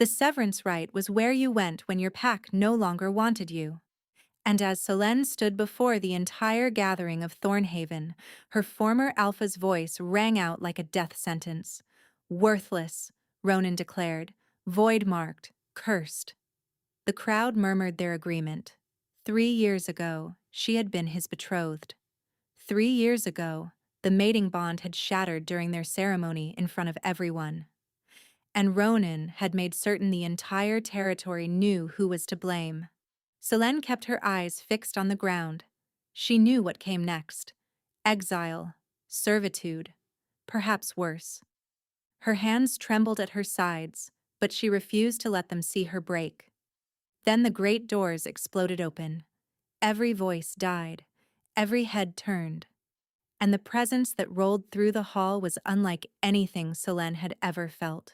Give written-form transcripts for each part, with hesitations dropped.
The severance rite was where you went when your pack no longer wanted you. And as Selene stood before the entire gathering of Thornhaven, her former alpha's voice rang out like a death sentence. Worthless, Ronan declared, void-marked, cursed. The crowd murmured their agreement. 3 years ago, she had been his betrothed. 3 years ago, the mating bond had shattered during their ceremony in front of everyone. And Ronan had made certain the entire territory knew who was to blame. Selene kept her eyes fixed on the ground. She knew what came next. Exile, servitude, perhaps worse. Her hands trembled at her sides, but she refused to let them see her break. Then the great doors exploded open. Every voice died. Every head turned. And the presence that rolled through the hall was unlike anything Selene had ever felt.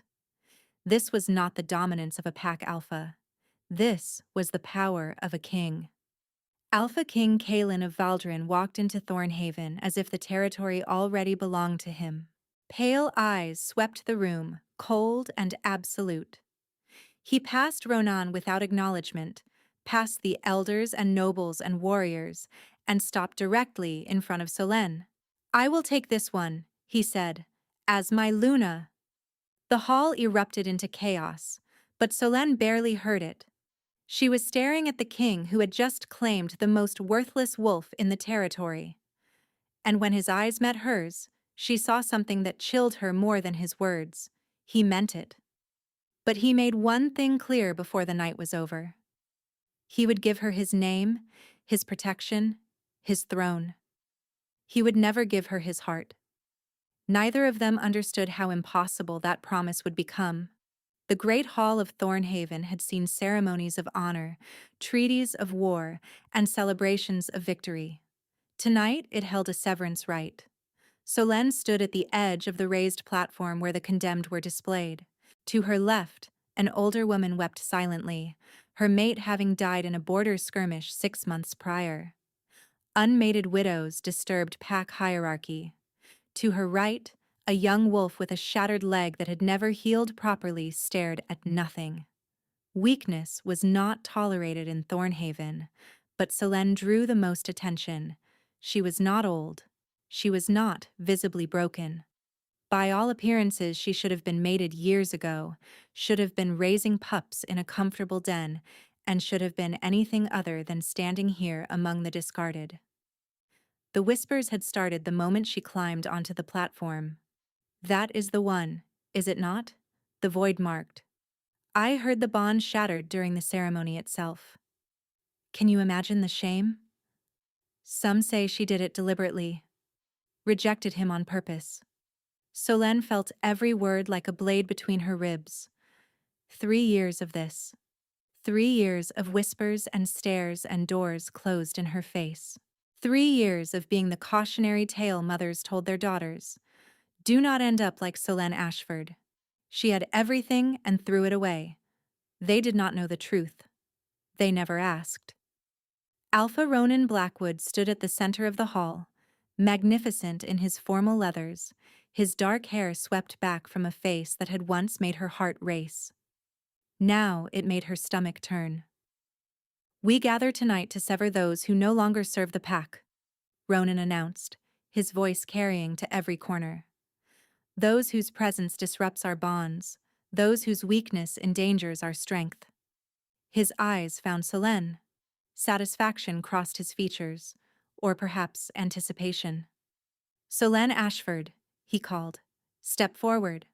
This was not the dominance of a pack alpha. This was the power of a king. Alpha King Kaelin of Valdrin walked into Thornhaven as if the territory already belonged to him. Pale eyes swept the room, cold and absolute. He passed Ronan without acknowledgement, past the elders and nobles and warriors, and stopped directly in front of Selene. "I will take this one," he said, "as my Luna." The hall erupted into chaos, but Selene barely heard it. She was staring at the king who had just claimed the most worthless wolf in the territory. And when his eyes met hers, she saw something that chilled her more than his words. He meant it. But he made one thing clear before the night was over. He would give her his name, his protection, his throne. He would never give her his heart. Neither of them understood how impossible that promise would become. The great hall of Thornhaven had seen ceremonies of honor, treaties of war, and celebrations of victory. Tonight it held a severance rite. Selene stood at the edge of the raised platform where the condemned were displayed. To her left, an older woman wept silently, her mate having died in a border skirmish 6 months prior. Unmated widows disturbed pack hierarchy. To her right, a young wolf with a shattered leg that had never healed properly stared at nothing. Weakness was not tolerated in Thornhaven, but Selene drew the most attention. She was not old. She was not visibly broken. By all appearances, she should have been mated years ago, should have been raising pups in a comfortable den, and should have been anything other than standing here among the discarded. The whispers had started the moment she climbed onto the platform. "That is the one, is it not?" The void marked. "I heard the bond shattered during the ceremony itself." Can you imagine the shame? Some say she did it deliberately. Rejected him on purpose. Selene felt every word like a blade between her ribs. 3 years of this. 3 years of whispers and stares and doors closed in her face. 3 years of being the cautionary tale mothers told their daughters. Do not end up like Selene Ashford. She had everything and threw it away. They did not know the truth. They never asked. Alpha Ronan Blackwood stood at the center of the hall, magnificent in his formal leathers, his dark hair swept back from a face that had once made her heart race. Now it made her stomach turn. "We gather tonight to sever those who no longer serve the pack," Ronan announced, his voice carrying to every corner. "Those whose presence disrupts our bonds, those whose weakness endangers our strength." His eyes found Selene. Satisfaction crossed his features, or perhaps anticipation. "Selene Ashford," he called. "Step forward."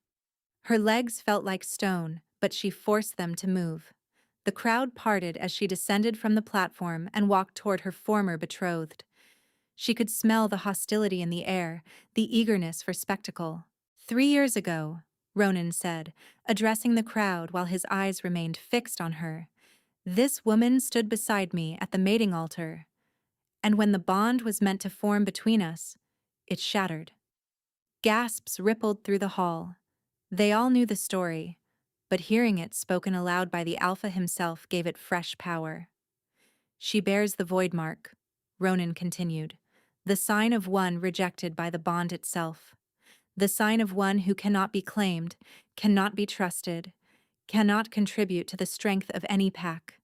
Her legs felt like stone, but she forced them to move. The crowd parted as she descended from the platform and walked toward her former betrothed. She could smell the hostility in the air, the eagerness for spectacle. 3 years ago," Ronan said, addressing the crowd while his eyes remained fixed on her, "this woman stood beside me at the mating altar. And when the bond was meant to form between us, it shattered." Gasps rippled through the hall. They all knew the story, but hearing it spoken aloud by the Alpha himself gave it fresh power. "She bears the void mark," Ronan continued, "the sign of one rejected by the bond itself. The sign of one who cannot be claimed, cannot be trusted, cannot contribute to the strength of any pack.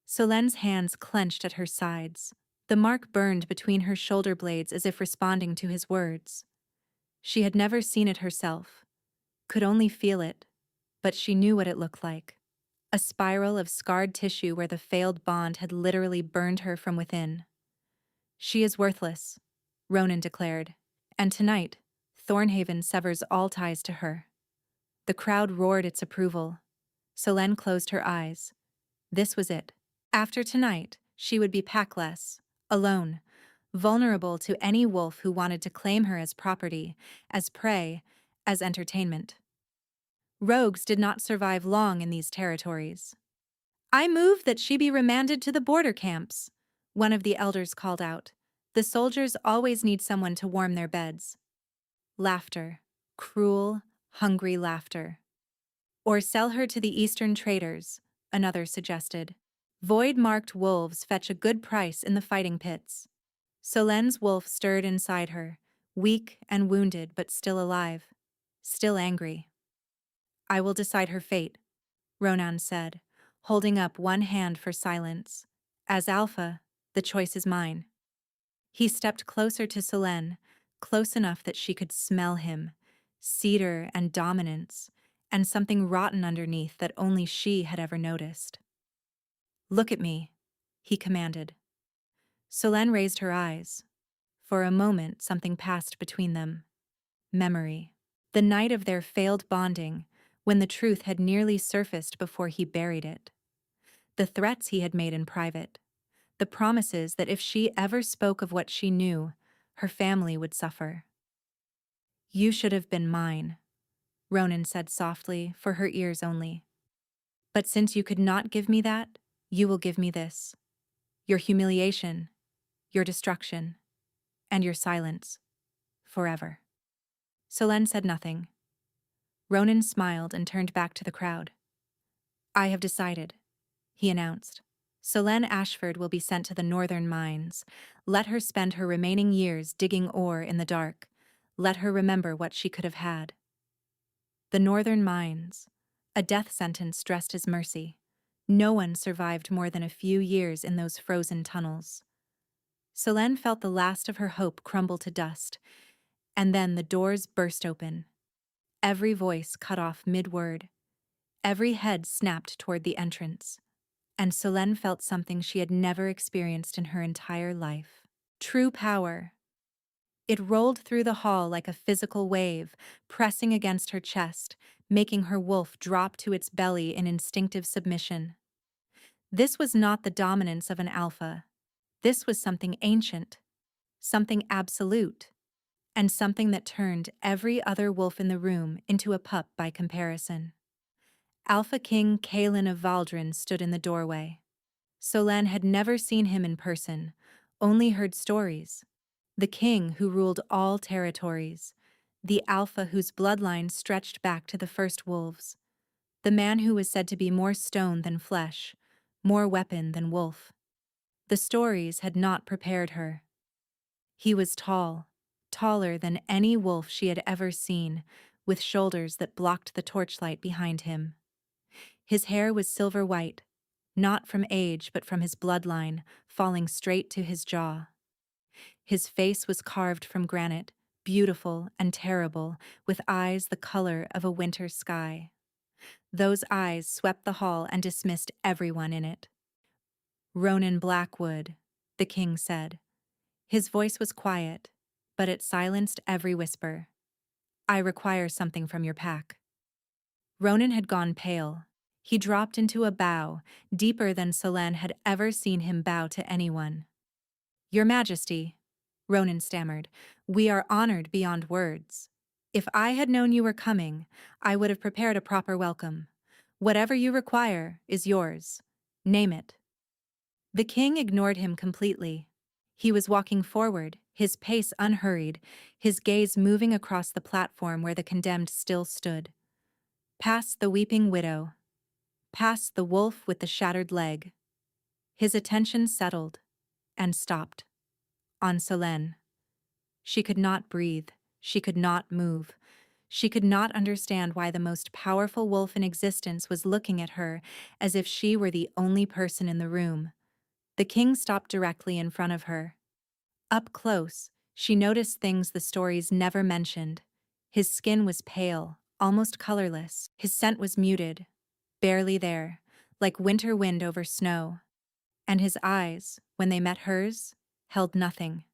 Solenne's hands clenched at her sides. The mark burned between her shoulder blades as if responding to his words. She had never seen it herself, could only feel it, but she knew what it looked like. A spiral of scarred tissue where the failed bond had literally burned her from within. She is worthless, Ronan declared, and tonight, Thornhaven severs all ties to her. The crowd roared its approval. Solenne closed her eyes. This was it. After tonight, she would be packless, alone, vulnerable to any wolf who wanted to claim her as property, as prey, as entertainment. Rogues did not survive long in these territories. "I move that she be remanded to the border camps," one of the elders called out. "The soldiers always need someone to warm their beds." Laughter. Cruel, hungry laughter. "Or sell her to the eastern traders," another suggested. "Void-marked wolves fetch a good price in the fighting pits." Solenne's wolf stirred inside her, weak and wounded but still alive, still angry. "I will decide her fate," Ronan said, holding up one hand for silence. "As Alpha, the choice is mine." He stepped closer to Solenne, close enough that she could smell him, cedar and dominance, and something rotten underneath that only she had ever noticed. "Look at me," he commanded. Solenne raised her eyes. For a moment, something passed between them. Memory. The night of their failed bonding, when the truth had nearly surfaced before he buried it. The threats he had made in private. The promises that if she ever spoke of what she knew, her family would suffer. "You should have been mine," Ronan said softly, for her ears only. "But since you could not give me that, you will give me this. Your humiliation, your destruction, and your silence. Forever." Solenne said nothing. Ronan smiled and turned back to the crowd. "I have decided," he announced. "Solenne Ashford will be sent to the northern mines. Let her spend her remaining years digging ore in the dark. Let her remember what she could have had." The northern mines. A death sentence dressed as mercy. No one survived more than a few years in those frozen tunnels. Solenne felt the last of her hope crumble to dust, and then the doors burst open. Every voice cut off mid-word. Every head snapped toward the entrance. And Solenne felt something she had never experienced in her entire life. True power. It rolled through the hall like a physical wave, pressing against her chest, making her wolf drop to its belly in instinctive submission. This was not the dominance of an alpha. This was something ancient, something absolute, and something that turned every other wolf in the room into a pup by comparison. Alpha King Kaelin of Valdrin stood in the doorway. Solenne had never seen him in person, only heard stories. The king who ruled all territories, the alpha whose bloodline stretched back to the first wolves, the man who was said to be more stone than flesh, more weapon than wolf. The stories had not prepared her. He was tall, taller than any wolf she had ever seen, with shoulders that blocked the torchlight behind him. His hair was silver white, not from age but from his bloodline, falling straight to his jaw. His face was carved from granite, beautiful and terrible, with eyes the color of a winter sky. Those eyes swept the hall and dismissed everyone in it. "Ronan Blackwood," the king said. His voice was quiet, but it silenced every whisper. "I require something from your pack." Ronan had gone pale. He dropped into a bow, deeper than Solenne had ever seen him bow to anyone. "Your Majesty," Ronan stammered, "we are honored beyond words. If I had known you were coming, I would have prepared a proper welcome. Whatever you require is yours. Name it." The king ignored him completely. He was walking forward, his pace unhurried, his gaze moving across the platform where the condemned still stood. Past the weeping widow. Past the wolf with the shattered leg. His attention settled and stopped. On Solenne. She could not breathe. She could not move. She could not understand why the most powerful wolf in existence was looking at her as if she were the only person in the room. The king stopped directly in front of her. Up close, she noticed things the stories never mentioned. His skin was pale, almost colorless. His scent was muted, barely there, like winter wind over snow. And his eyes, when they met hers, held nothing.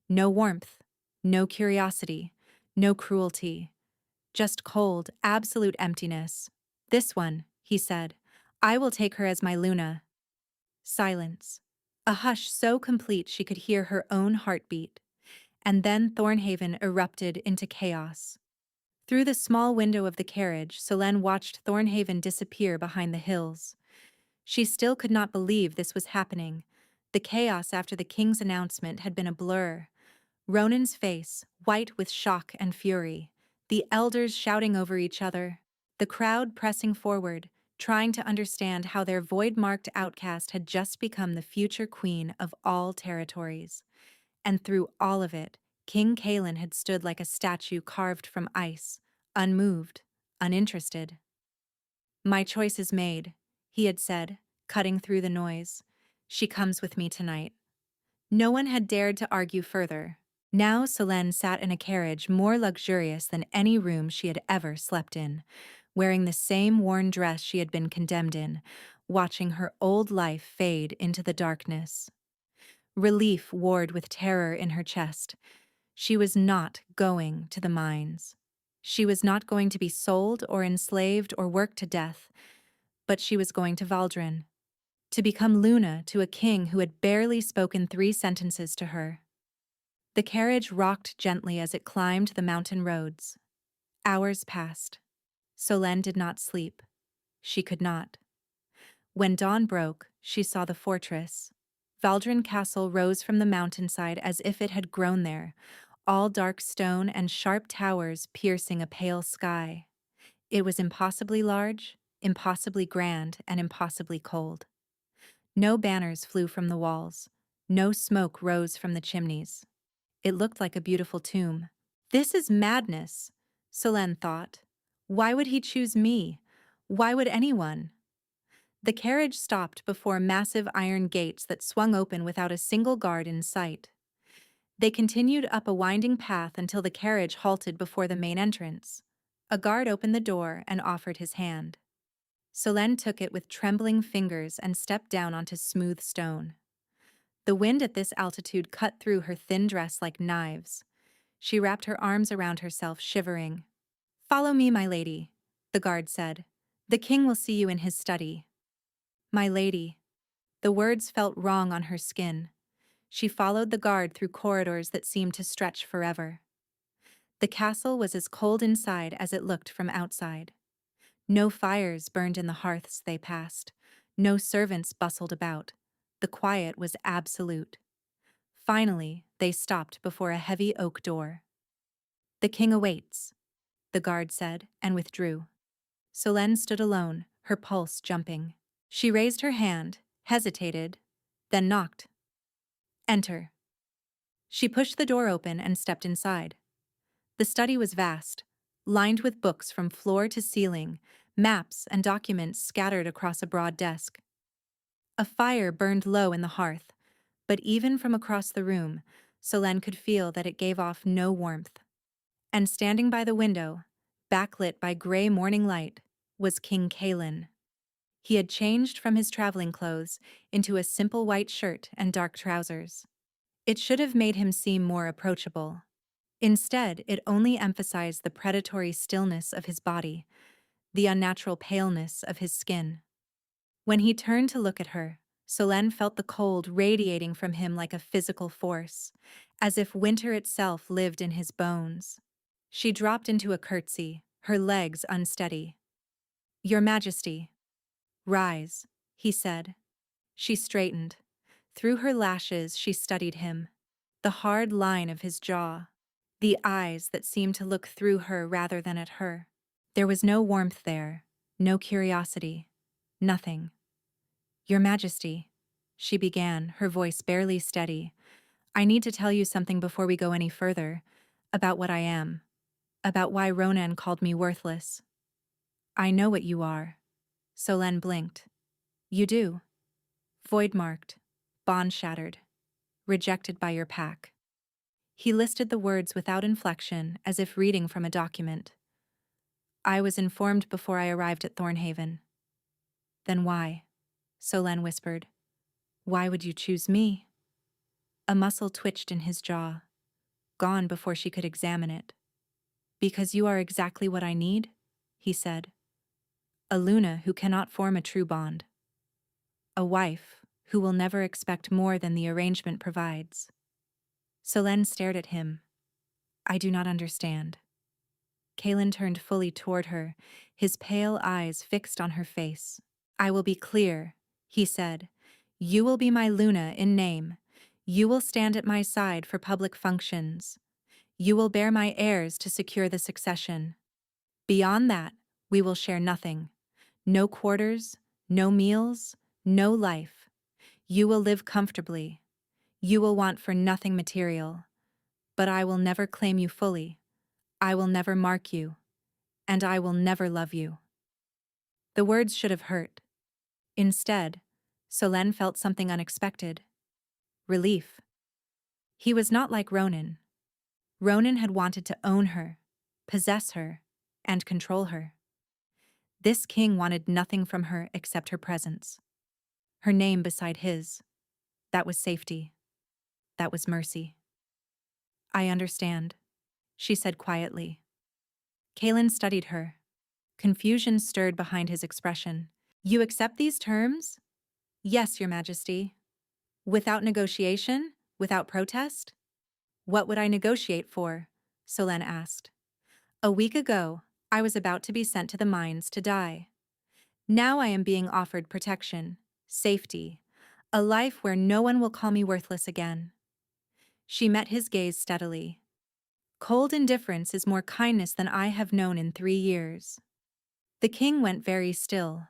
No warmth, no curiosity, no cruelty. Just cold, absolute emptiness. "This one," he said. "I will take her as my Luna." Silence. A hush so complete she could hear her own heartbeat. And then Thornhaven erupted into chaos. Through the small window of the carriage, Solène watched Thornhaven disappear behind the hills. She still could not believe this was happening. The chaos after the king's announcement had been a blur. Ronan's face, white with shock and fury. The elders shouting over each other. The crowd pressing forward, trying to understand how their void-marked outcast had just become the future queen of all territories. And through all of it, King Kalen had stood like a statue carved from ice, unmoved, uninterested. "My choice is made," he had said, cutting through the noise. "She comes with me tonight." No one had dared to argue further. Now Solène sat in a carriage more luxurious than any room she had ever slept in, wearing the same worn dress she had been condemned in, watching her old life fade into the darkness. Relief warred with terror in her chest. She was not going to the mines. She was not going to be sold or enslaved or worked to death, but she was going to Valdrin, to become Luna to a king who had barely spoken 3 sentences to her. The carriage rocked gently as it climbed the mountain roads. Hours passed. Solène did not sleep. She could not. When dawn broke, she saw the fortress. Valdrin Castle rose from the mountainside as if it had grown there, all dark stone and sharp towers piercing a pale sky. It was impossibly large, impossibly grand, and impossibly cold. No banners flew from the walls. No smoke rose from the chimneys. It looked like a beautiful tomb. "This is madness," Solène thought. "Why would he choose me? Why would anyone?" The carriage stopped before massive iron gates that swung open without a single guard in sight. They continued up a winding path until the carriage halted before the main entrance. A guard opened the door and offered his hand. Solène took it with trembling fingers and stepped down onto smooth stone. The wind at this altitude cut through her thin dress like knives. She wrapped her arms around herself, shivering. "Follow me, my lady," the guard said. "The king will see you in his study." "My lady." The words felt wrong on her skin. She followed the guard through corridors that seemed to stretch forever. The castle was as cold inside as it looked from outside. No fires burned in the hearths they passed. No servants bustled about. The quiet was absolute. Finally, they stopped before a heavy oak door. "The king awaits," the guard said, and withdrew. Solène stood alone, her pulse jumping. She raised her hand, hesitated, then knocked. "Enter." She pushed the door open and stepped inside. The study was vast, lined with books from floor to ceiling, maps and documents scattered across a broad desk. A fire burned low in the hearth, but even from across the room, Solène could feel that it gave off no warmth. And standing by the window, backlit by gray morning light, was King Kalen. He had changed from his traveling clothes into a simple white shirt and dark trousers. It should have made him seem more approachable. Instead, it only emphasized the predatory stillness of his body, the unnatural paleness of his skin. When he turned to look at her, Solène felt the cold radiating from him like a physical force, as if winter itself lived in his bones. She dropped into a curtsy, her legs unsteady. "Your Majesty." "Rise," he said. She straightened. Through her lashes she studied him. The hard line of his jaw. The eyes that seemed to look through her rather than at her. There was no warmth there, no curiosity, nothing. "Your Majesty," she began, her voice barely steady. "I need to tell you something before we go any further, about what I am. About why Ronan called me worthless. I know what you are. Solène blinked. You do. Void marked. Bond shattered. Rejected by your pack. He listed the words without inflection, as if reading from a document. I was informed before I arrived at Thornhaven. Then why? Solène whispered. Why would you choose me? A muscle twitched in his jaw, gone before she could examine it. Because you are exactly what I need, he said. A Luna who cannot form a true bond. A wife who will never expect more than the arrangement provides. Solène stared at him. I do not understand. Kaelin turned fully toward her, his pale eyes fixed on her face. I will be clear, he said. You will be my Luna in name. You will stand at my side for public functions. You will bear my heirs to secure the succession. Beyond that, we will share nothing. No quarters, no meals, no life. You will live comfortably. You will want for nothing material. But I will never claim you fully. I will never mark you. And I will never love you. The words should have hurt. Instead, Solène felt something unexpected. Relief. He was not like Ronan. Ronan had wanted to own her, possess her, and control her. This king wanted nothing from her except her presence. Her name beside his. That was safety. That was mercy. I understand, she said quietly. Kaelin studied her. Confusion stirred behind his expression. You accept these terms? Yes, Your Majesty. Without negotiation? Without protest? What would I negotiate for? Solène asked. A week ago, I was about to be sent to the mines to die. Now I am being offered protection, safety, a life where no one will call me worthless again. She met his gaze steadily. Cold indifference is more kindness than I have known in 3 years. The king went very still.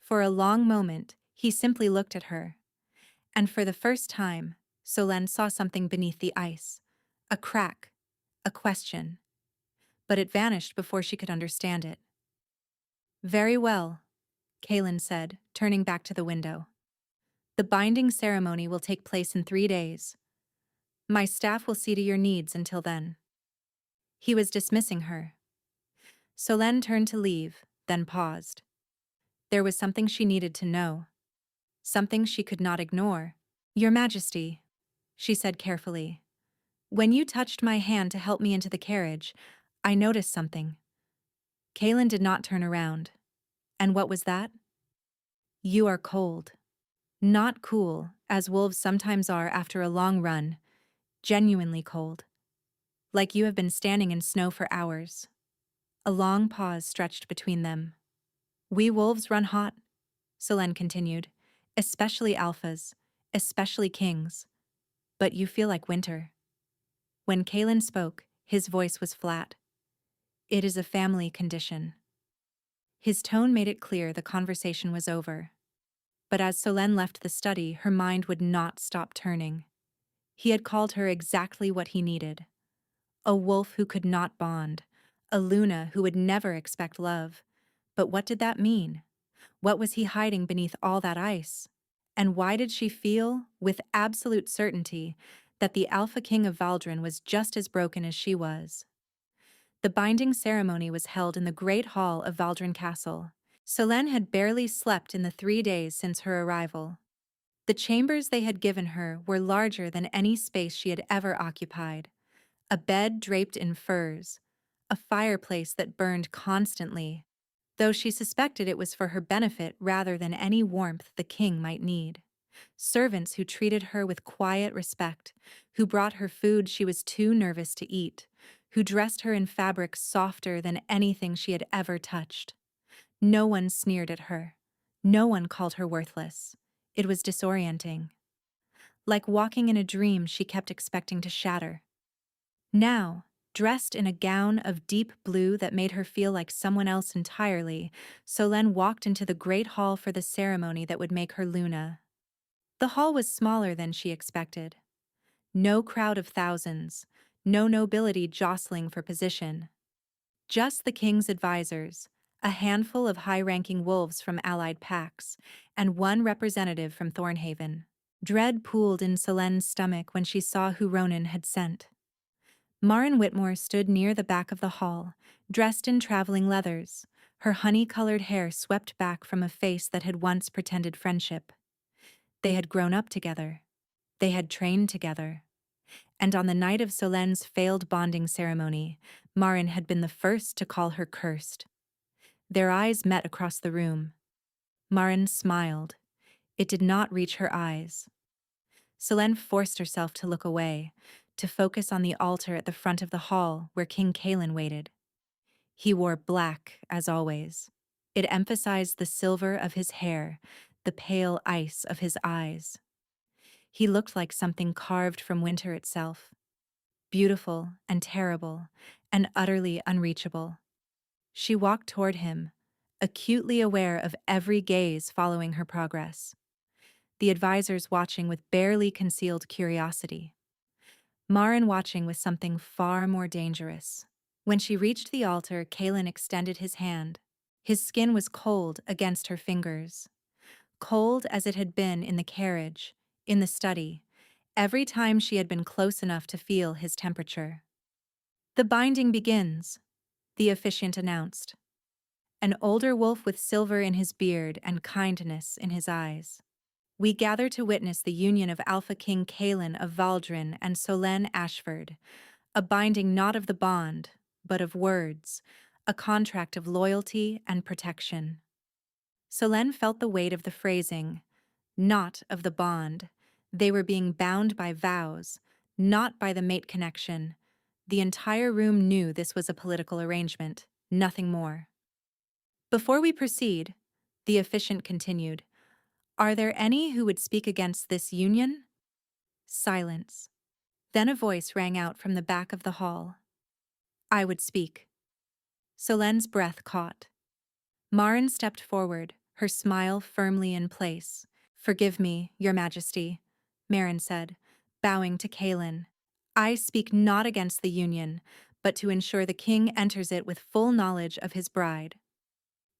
For a long moment, he simply looked at her. And for the first time, Solène saw something beneath the ice. A crack, a question. But it vanished before she could understand it. Very well, Kaelin said, turning back to the window. The binding ceremony will take place in 3 days. My staff will see to your needs until then. He was dismissing her. Solène turned to leave, then paused. There was something she needed to know. Something she could not ignore. Your Majesty, she said carefully. When you touched my hand to help me into the carriage, I noticed something. Kaelin did not turn around. And what was that? You are cold. Not cool, as wolves sometimes are after a long run. Genuinely cold. Like you have been standing in snow for hours. A long pause stretched between them. We wolves run hot, Solène continued, especially alphas, especially kings. But you feel like winter. When Kaelin spoke, his voice was flat. It is a family condition. His tone made it clear the conversation was over. But as Solène left the study, her mind would not stop turning. He had called her exactly what he needed. A wolf who could not bond, a Luna who would never expect love. But what did that mean? What was he hiding beneath all that ice? And why did she feel, with absolute certainty, that the Alpha King of Valdrin was just as broken as she was? The binding ceremony was held in the great hall of Valdrin Castle. Solène had barely slept in the 3 days since her arrival. The chambers they had given her were larger than any space she had ever occupied. A bed draped in furs, a fireplace that burned constantly, though she suspected it was for her benefit rather than any warmth the king might need. Servants who treated her with quiet respect, who brought her food she was too nervous to eat, who dressed her in fabrics softer than anything she had ever touched. No one sneered at her. No one called her worthless. It was disorienting. Like walking in a dream she kept expecting to shatter. Now, dressed in a gown of deep blue that made her feel like someone else entirely, Solène walked into the great hall for the ceremony that would make her Luna. The hall was smaller than she expected. No crowd of thousands, no nobility jostling for position. Just the king's advisors, a handful of high-ranking wolves from allied packs, and one representative from Thornhaven. Dread pooled in Solenne's stomach when she saw who Ronan had sent. Marin Whitmore stood near the back of the hall, dressed in traveling leathers, her honey-colored hair swept back from a face that had once pretended friendship. They had grown up together. They had trained together. And on the night of Solenne's failed bonding ceremony, Marin had been the first to call her cursed. Their eyes met across the room. Marin smiled. It did not reach her eyes. Solenne forced herself to look away, to focus on the altar at the front of the hall where King Kaelin waited. He wore black, as always. It emphasized the silver of his hair, the pale ice of his eyes. He looked like something carved from winter itself. Beautiful and terrible, and utterly unreachable. She walked toward him, acutely aware of every gaze following her progress. The advisors watching with barely concealed curiosity. Marin watching with something far more dangerous. When she reached the altar, Kaelin extended his hand. His skin was cold against her fingers. Cold as it had been in the carriage, in the study, every time she had been close enough to feel his temperature. "The binding begins," the officiant announced. An older wolf with silver in his beard and kindness in his eyes. "We gather to witness the union of Alpha King Kaelin of Valdrin and Solenne Ashford, a binding not of the bond, but of words, a contract of loyalty and protection." Solenne felt the weight of the phrasing, not of the bond. They were being bound by vows, not by the mate connection. The entire room knew this was a political arrangement, nothing more. "Before we proceed," the officiant continued, "are there any who would speak against this union?" Silence. Then a voice rang out from the back of the hall. "I would speak." Solenne's breath caught. Marin stepped forward, her smile firmly in place. "Forgive me, Your Majesty," Marin said, bowing to Kaelin. "I speak not against the union, but to ensure the king enters it with full knowledge of his bride."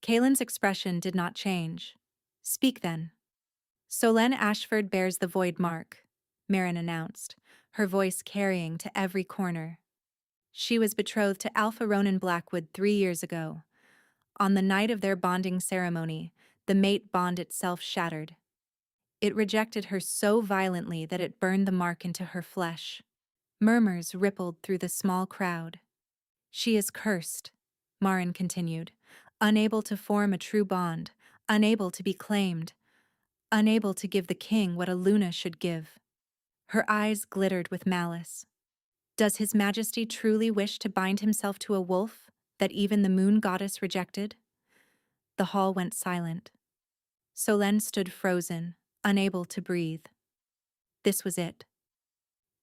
Kaelin's expression did not change. "Speak then." "Solenne Ashford bears the void mark," Marin announced, her voice carrying to every corner. "She was betrothed to Alpha Ronan Blackwood 3 years ago. On the night of their bonding ceremony, the mate bond itself shattered. It rejected her so violently that it burned the mark into her flesh." Murmurs rippled through the small crowd. "She is cursed," Marin continued, "unable to form a true bond, unable to be claimed, unable to give the king what a Luna should give." Her eyes glittered with malice. "Does His Majesty truly wish to bind himself to a wolf that even the moon goddess rejected?" The hall went silent. Solenne stood frozen, unable to breathe. This was it.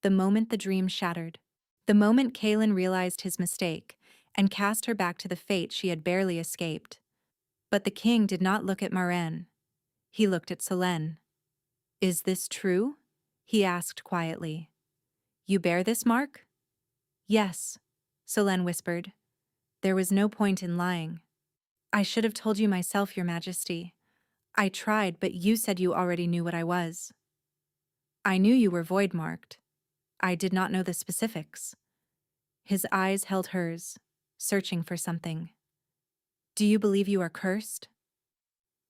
The moment the dream shattered. The moment Kaelin realized his mistake and cast her back to the fate she had barely escaped. But the king did not look at Marin. He looked at Solenne. "Is this true?" he asked quietly. "You bear this mark?" "Yes," Solenne whispered. "There was no point in lying." "I should have told you myself, Your Majesty. I tried, but you said you already knew what I was." "I knew you were void-marked. I did not know the specifics." His eyes held hers, searching for something. "Do you believe you are cursed?"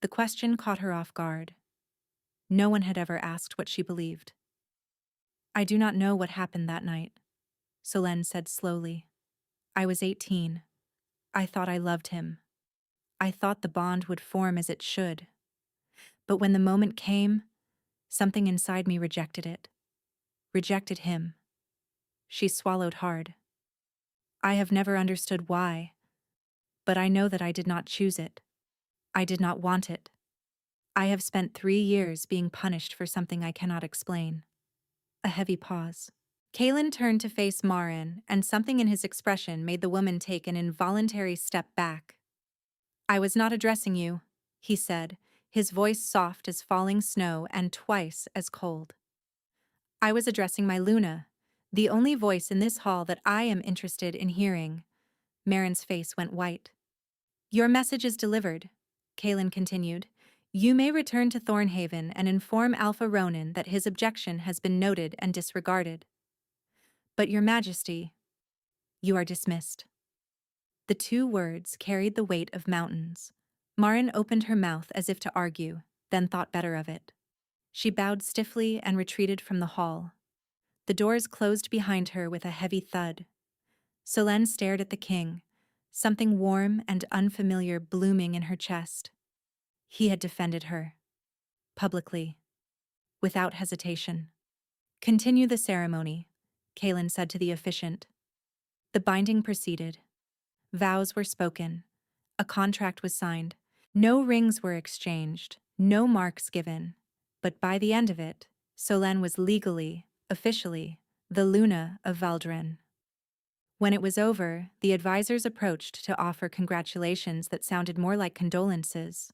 The question caught her off guard. No one had ever asked what she believed. "I do not know what happened that night," Solenne said slowly. "I was 18. I thought I loved him. I thought the bond would form as it should. But when the moment came, something inside me rejected it. Rejected him." She swallowed hard. "I have never understood why, but I know that I did not choose it. I did not want it. I have spent 3 years being punished for something I cannot explain." A heavy pause. Kaelin turned to face Marin, and something in his expression made the woman take an involuntary step back. "I was not addressing you," he said, his voice soft as falling snow and twice as cold. "I was addressing my Luna, the only voice in this hall that I am interested in hearing." Marin's face went white. Your message is delivered, Kaelin continued. You may return to Thornhaven and inform Alpha Ronan that his objection has been noted and disregarded. But Your Majesty, you are dismissed. The two words carried the weight of mountains. Marin opened her mouth as if to argue, then thought better of it. She bowed stiffly and retreated from the hall. The doors closed behind her with a heavy thud. Solène stared at the king, something warm and unfamiliar blooming in her chest. He had defended her. Publicly. Without hesitation. Continue the ceremony, Kaelin said to the officiant. The binding proceeded. Vows were spoken. A contract was signed. No rings were exchanged, no marks given. But by the end of it, Solène was legally, officially, the Luna of Valdren. When it was over, the advisors approached to offer congratulations that sounded more like condolences.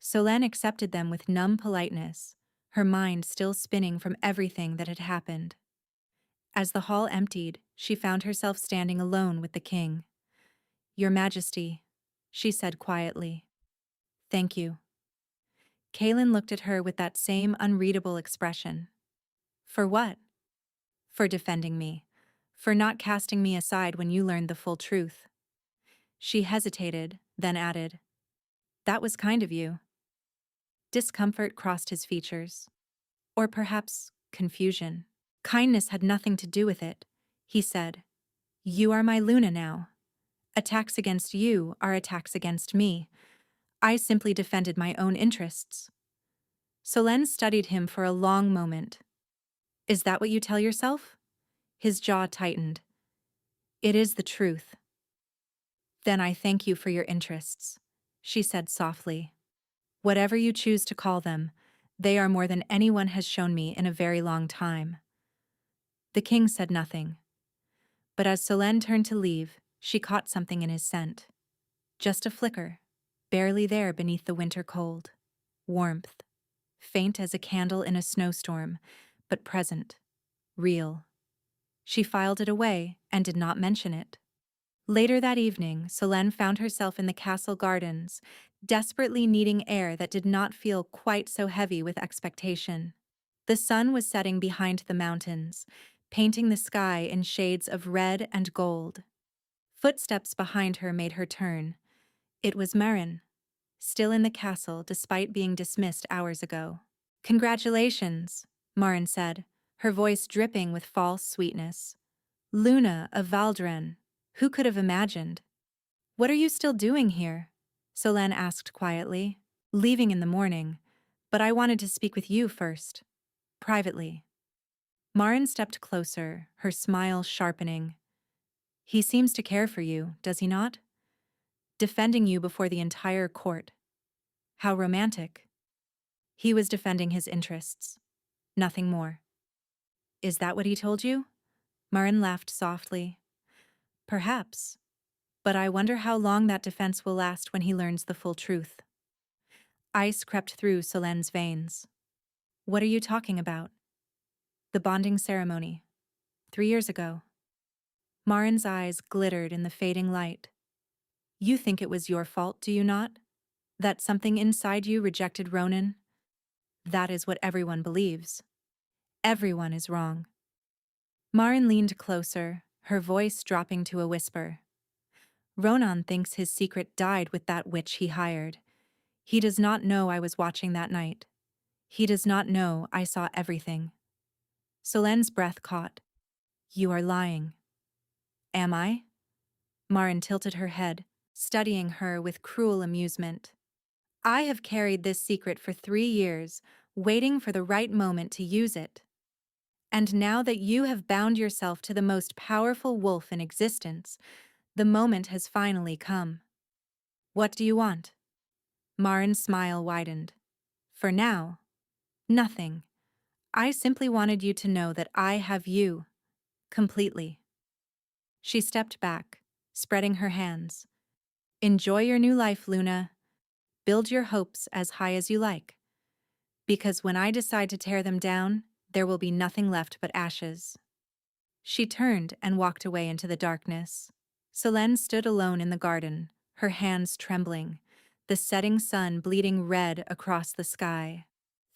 Solène accepted them with numb politeness, her mind still spinning from everything that had happened. As the hall emptied, she found herself standing alone with the king. Your Majesty, she said quietly. Thank you. Kaelin looked at her with that same unreadable expression. For what? For defending me. For not casting me aside when you learned the full truth. She hesitated, then added, That was kind of you. Discomfort crossed his features. Or perhaps confusion. Kindness had nothing to do with it, he said. You are my Luna now. Attacks against you are attacks against me. I simply defended my own interests. Solène studied him for a long moment. Is that what you tell yourself? His jaw tightened. It is the truth. Then I thank you for your interests, she said softly. Whatever you choose to call them, they are more than anyone has shown me in a very long time. The king said nothing. But as Solène turned to leave, she caught something in his scent. Just a flicker, barely there beneath the winter cold. Warmth, faint as a candle in a snowstorm, but present, real. She filed it away and did not mention it. Later that evening, Solène found herself in the castle gardens, desperately needing air that did not feel quite so heavy with expectation. The sun was setting behind the mountains, painting the sky in shades of red and gold. Footsteps behind her made her turn. It was Marin, still in the castle despite being dismissed hours ago. Congratulations, Marin said, her voice dripping with false sweetness. Luna of Valdren, who could have imagined? What are you still doing here? Solène asked quietly. Leaving in the morning, but I wanted to speak with you first. Privately. Marin stepped closer, her smile sharpening. He seems to care for you, does he not? Defending you before the entire court. How romantic. He was defending his interests. Nothing more. Is that what he told you? Marin laughed softly. Perhaps. But I wonder how long that defense will last when he learns the full truth. Ice crept through Solène's veins. What are you talking about? The bonding ceremony. 3 years ago. Marin's eyes glittered in the fading light. You think it was your fault, do you not? That something inside you rejected Ronan? That is what everyone believes. Everyone is wrong. Marin leaned closer, her voice dropping to a whisper. Ronan thinks his secret died with that witch he hired. He does not know I was watching that night. He does not know I saw everything. Solène's breath caught. You are lying. Am I? Marin tilted her head, studying her with cruel amusement. I have carried this secret for 3 years, waiting for the right moment to use it. And now that you have bound yourself to the most powerful wolf in existence, the moment has finally come. What do you want? Marin's smile widened. For now, nothing. I simply wanted you to know that I have you, completely. She stepped back, spreading her hands. Enjoy your new life, Luna. Build your hopes as high as you like. Because when I decide to tear them down, there will be nothing left but ashes. She turned and walked away into the darkness. Selene stood alone in the garden, her hands trembling, the setting sun bleeding red across the sky.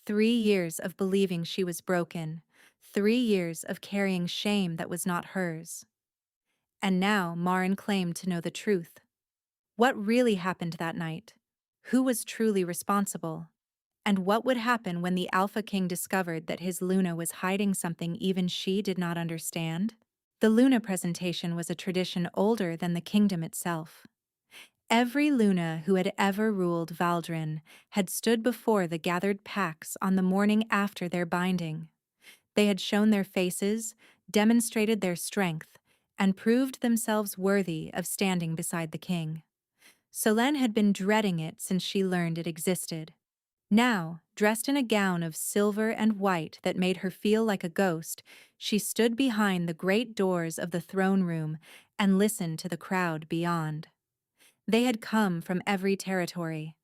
3 years of believing she was broken, 3 years of carrying shame that was not hers. And now Marin claimed to know the truth. What really happened that night? Who was truly responsible? And what would happen when the Alpha King discovered that his Luna was hiding something even she did not understand? The Luna presentation was a tradition older than the kingdom itself. Every Luna who had ever ruled Valdrin had stood before the gathered packs on the morning after their binding. They had shown their faces, demonstrated their strength, and proved themselves worthy of standing beside the king. Selene had been dreading it since she learned it existed. Now, dressed in a gown of silver and white that made her feel like a ghost, she stood behind the great doors of the throne room and listened to the crowd beyond. They had come from every territory.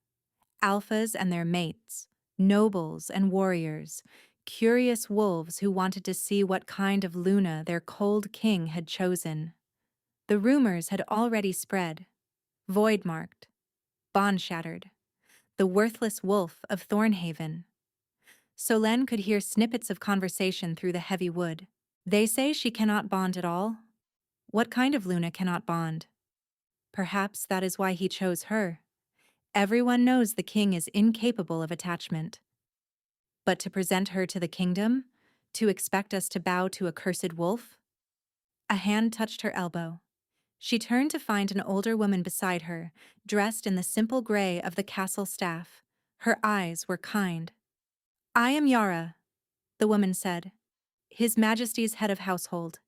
Alphas and their mates, nobles and warriors, curious wolves who wanted to see what kind of Luna their cold king had chosen. The rumors had already spread. Void-marked, bond-shattered, the worthless wolf of Thornhaven. Solène could hear snippets of conversation through the heavy wood. They say she cannot bond at all? What kind of Luna cannot bond? Perhaps that is why he chose her. Everyone knows the king is incapable of attachment. But to present her to the kingdom? To expect us to bow to a cursed wolf? A hand touched her elbow. She turned to find an older woman beside her, dressed in the simple gray of the castle staff. Her eyes were kind. "I am Yara," the woman said. "His Majesty's head of household.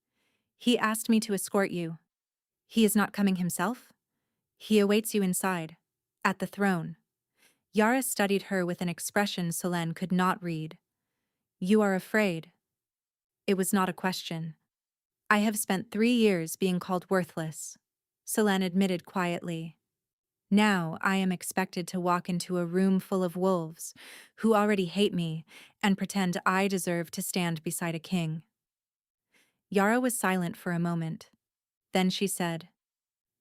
He asked me to escort you. He is not coming himself? He awaits you inside, at the throne." Yara studied her with an expression Solène could not read. "You are afraid." It was not a question. "I have spent 3 years being called worthless," Solène admitted quietly. "Now I am expected to walk into a room full of wolves, who already hate me, and pretend I deserve to stand beside a king." Yara was silent for a moment. Then she said,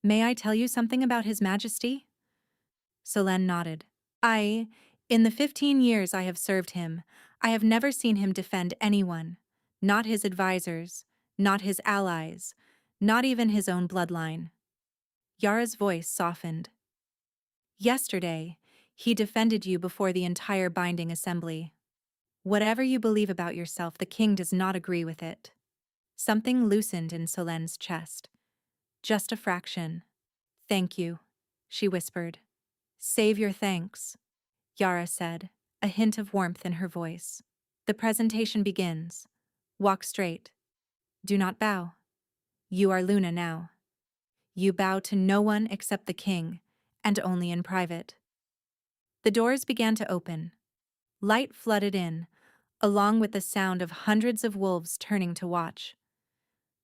"May I tell you something about His Majesty?" Solène nodded. In the 15 years I have served him, I have never seen him defend anyone, not his advisors, not his allies, not even his own bloodline." Yara's voice softened. "Yesterday, he defended you before the entire binding assembly. Whatever you believe about yourself, the king does not agree with it." Something loosened in Solène's chest. Just a fraction. "Thank you," she whispered. "Save your thanks," Yara said, a hint of warmth in her voice. "The presentation begins. Walk straight. Do not bow. You are Luna now. You bow to no one except the king, and only in private." The doors began to open. Light flooded in, along with the sound of hundreds of wolves turning to watch.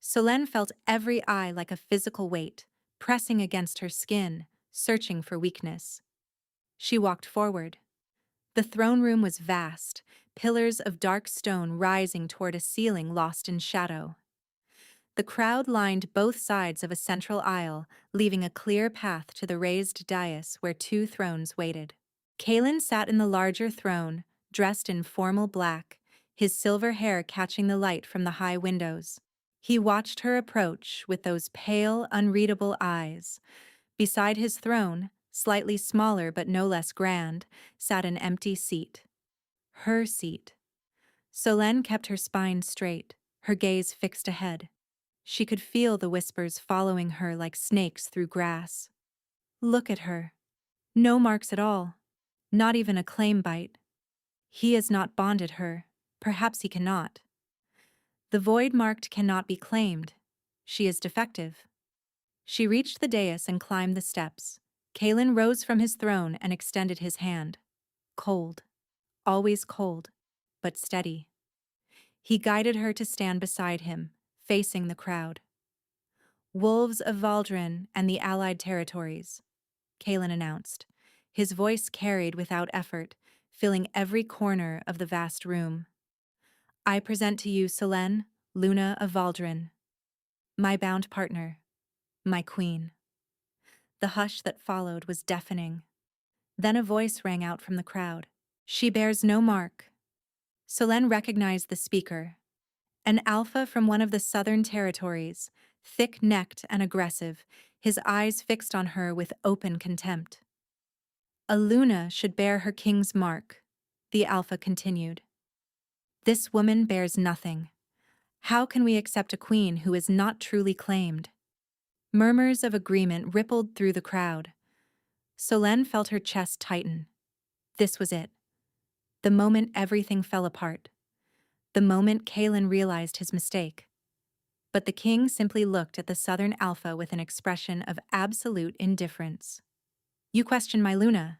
Solène felt every eye like a physical weight, pressing against her skin, searching for weakness. She walked forward. The throne room was vast, pillars of dark stone rising toward a ceiling lost in shadow. The crowd lined both sides of a central aisle, leaving a clear path to the raised dais where 2 thrones waited. Kaelin sat in the larger throne, dressed in formal black, his silver hair catching the light from the high windows. He watched her approach with those pale, unreadable eyes. Beside his throne, slightly smaller but no less grand, sat an empty seat. Her seat. Solène kept her spine straight, her gaze fixed ahead. She could feel the whispers following her like snakes through grass. Look at her. No marks at all. Not even a claim bite. He has not bonded her. Perhaps he cannot. The void marked cannot be claimed. She is defective. She reached the dais and climbed the steps. Kaelin rose from his throne and extended his hand. Cold. Always cold, but steady. He guided her to stand beside him, facing the crowd. "Wolves of Valdrin and the allied territories," Kaelin announced. His voice carried without effort, filling every corner of the vast room. "I present to you Selene, Luna of Valdrin, my bound partner, My queen. The hush that followed was deafening. Then a voice rang out from the crowd. She bears no mark. Solène recognized the speaker. An alpha from one of the southern territories, thick-necked and aggressive, his eyes fixed on her with open contempt. A Luna should bear her king's mark, the alpha continued. This woman bears nothing. How can we accept a queen who is not truly claimed? Murmurs of agreement rippled through the crowd. Solène felt her chest tighten. This was it. The moment everything fell apart. The moment Kaelin realized his mistake. But the king simply looked at the southern alpha with an expression of absolute indifference. You question my Luna,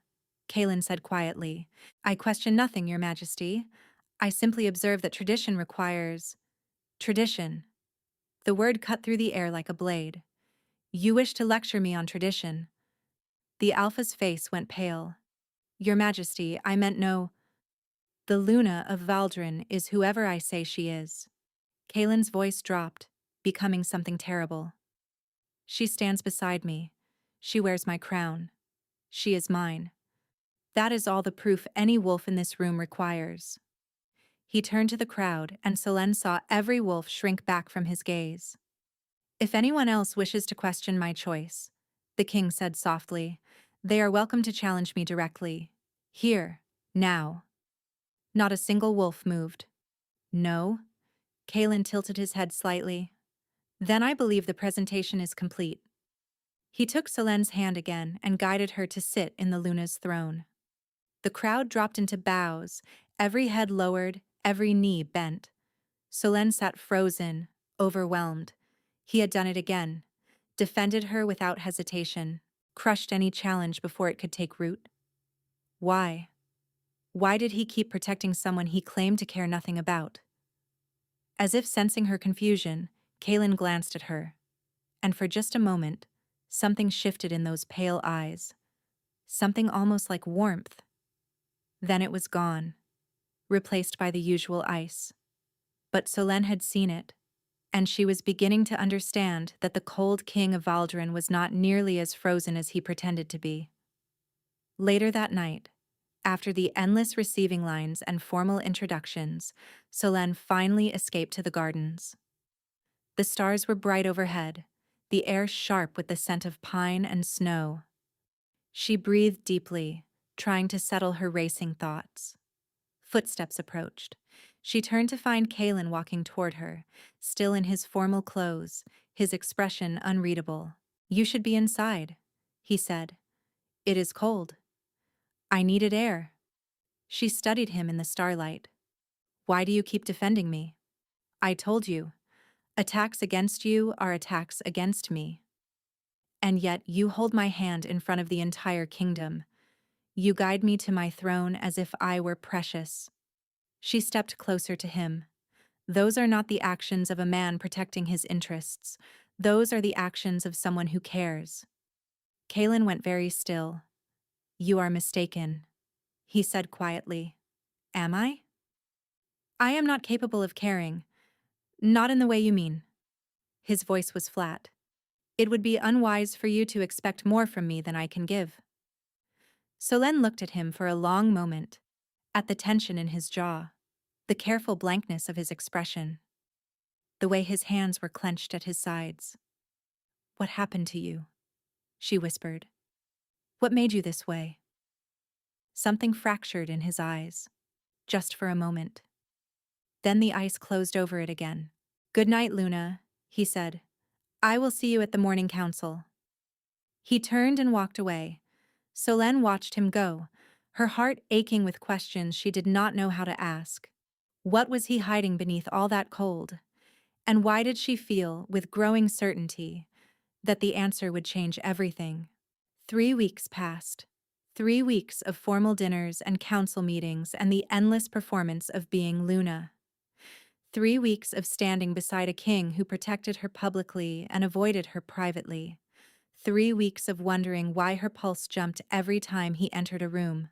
Kaelin said quietly. I question nothing, your majesty. I simply observe that tradition requires... Tradition. The word cut through the air like a blade. You wish to lecture me on tradition. The alpha's face went pale. Your majesty, I meant no... The Luna of Valdrin is whoever I say she is. Kaelin's voice dropped, becoming something terrible. She stands beside me. She wears my crown. She is mine. That is all the proof any wolf in this room requires. He turned to the crowd, and Solène saw every wolf shrink back from his gaze. If anyone else wishes to question my choice, the king said softly, they are welcome to challenge me directly. Here, now. Not a single wolf moved. No? Kaelin tilted his head slightly. Then I believe the presentation is complete. He took Solène's hand again and guided her to sit in the Luna's throne. The crowd dropped into bows, every head lowered, every knee bent. Solène sat frozen, overwhelmed. He had done it again, defended her without hesitation, crushed any challenge before it could take root. Why? Why did he keep protecting someone he claimed to care nothing about? As if sensing her confusion, Kaelin glanced at her. And for just a moment, something shifted in those pale eyes. Something almost like warmth. Then it was gone, replaced by the usual ice. But Solène had seen it, and she was beginning to understand that the cold king of Valdrin was not nearly as frozen as he pretended to be. Later that night, after the endless receiving lines and formal introductions, Solène finally escaped to the gardens. The stars were bright overhead, the air sharp with the scent of pine and snow. She breathed deeply, trying to settle her racing thoughts. Footsteps approached. She turned to find Kaelin walking toward her, still in his formal clothes, his expression unreadable. You should be inside, he said. It is cold. I needed air. She studied him in the starlight. Why do you keep defending me? I told you. Attacks against you are attacks against me. And yet you hold my hand in front of the entire kingdom. You guide me to my throne as if I were precious. She stepped closer to him. Those are not the actions of a man protecting his interests. Those are the actions of someone who cares. Kaelin went very still. You are mistaken, he said quietly. Am I? I am not capable of caring. Not in the way you mean. His voice was flat. It would be unwise for you to expect more from me than I can give. Solène looked at him for a long moment, at the tension in his jaw, the careful blankness of his expression, the way his hands were clenched at his sides. What happened to you? She whispered. What made you this way? Something fractured in his eyes, just for a moment. Then the ice closed over it again. Good night, Luna, he said. I will see you at the morning council. He turned and walked away. Solène watched him go, her heart aching with questions she did not know how to ask. What was he hiding beneath all that cold? And why did she feel, with growing certainty, that the answer would change everything? 3 weeks passed. 3 weeks of formal dinners and council meetings and the endless performance of being Luna. 3 weeks of standing beside a king who protected her publicly and avoided her privately. 3 weeks of wondering why her pulse jumped every time he entered a room.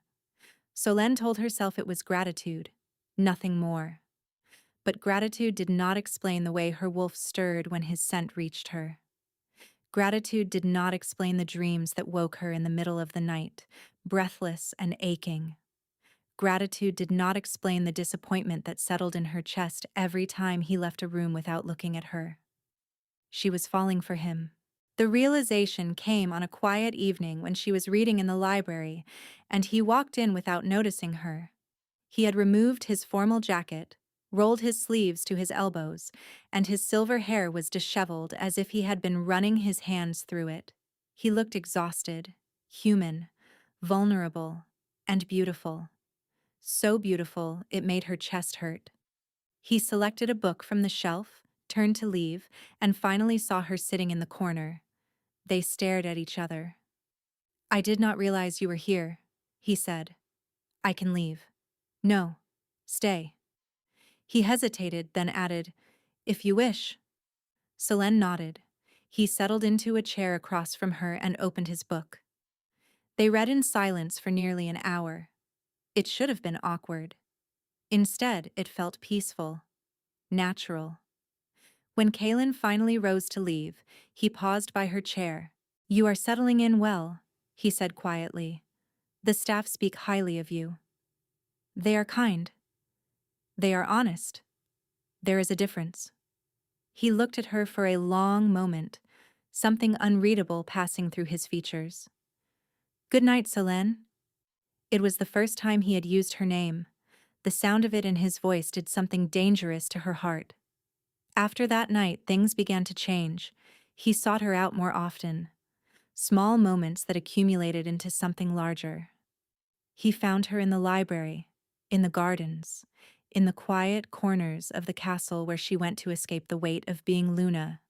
Solène told herself it was gratitude, nothing more. But gratitude did not explain the way her wolf stirred when his scent reached her. Gratitude did not explain the dreams that woke her in the middle of the night, breathless and aching. Gratitude did not explain the disappointment that settled in her chest every time he left a room without looking at her. She was falling for him. The realization came on a quiet evening when she was reading in the library, and he walked in without noticing her. He had removed his formal jacket, rolled his sleeves to his elbows, and his silver hair was disheveled as if he had been running his hands through it. He looked exhausted, human, vulnerable, and beautiful. So beautiful it made her chest hurt. He selected a book from the shelf, turned to leave, and finally saw her sitting in the corner. They stared at each other. "I did not realize you were here," he said. "I can leave." "No. Stay." He hesitated, then added, "If you wish." Selene nodded. He settled into a chair across from her and opened his book. They read in silence for nearly an hour. It should have been awkward. Instead, it felt peaceful, natural. When Kaylin finally rose to leave, he paused by her chair. "You are settling in well," he said quietly. "The staff speak highly of you. They are kind. They are honest. There is a difference." He looked at her for a long moment, something unreadable passing through his features. "Good night, Selene." It was the first time he had used her name. The sound of it in his voice did something dangerous to her heart. After that night, things began to change. He sought her out more often. Small moments that accumulated into something larger. He found her in the library, in the gardens, in the quiet corners of the castle where she went to escape the weight of being Luna.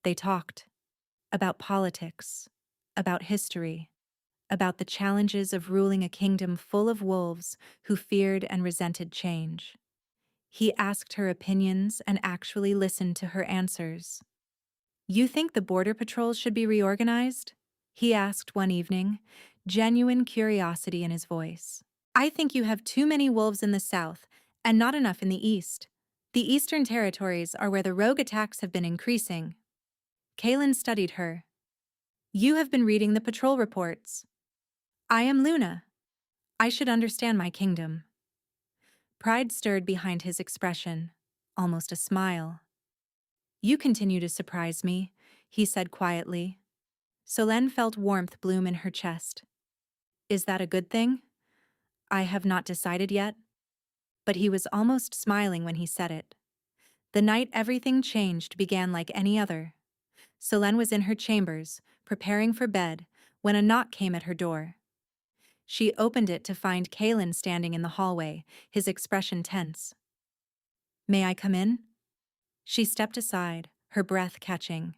They talked about politics, about history, about the challenges of ruling a kingdom full of wolves who feared and resented change. He asked her opinions and actually listened to her answers. "You think the border patrols should be reorganized?" he asked one evening, genuine curiosity in his voice. "I think you have too many wolves in the south and not enough in the east. The eastern territories are where the rogue attacks have been increasing." Kaylin studied her. "You have been reading the patrol reports." "I am Luna. I should understand my kingdom." Pride stirred behind his expression, almost a smile. "You continue to surprise me," he said quietly. Selene felt warmth bloom in her chest. "Is that a good thing?" "I have not decided yet." But he was almost smiling when he said it. The night everything changed began like any other. Selene was in her chambers, preparing for bed, when a knock came at her door. She opened it to find Kaylin standing in the hallway, his expression tense. "May I come in?" She stepped aside, her breath catching.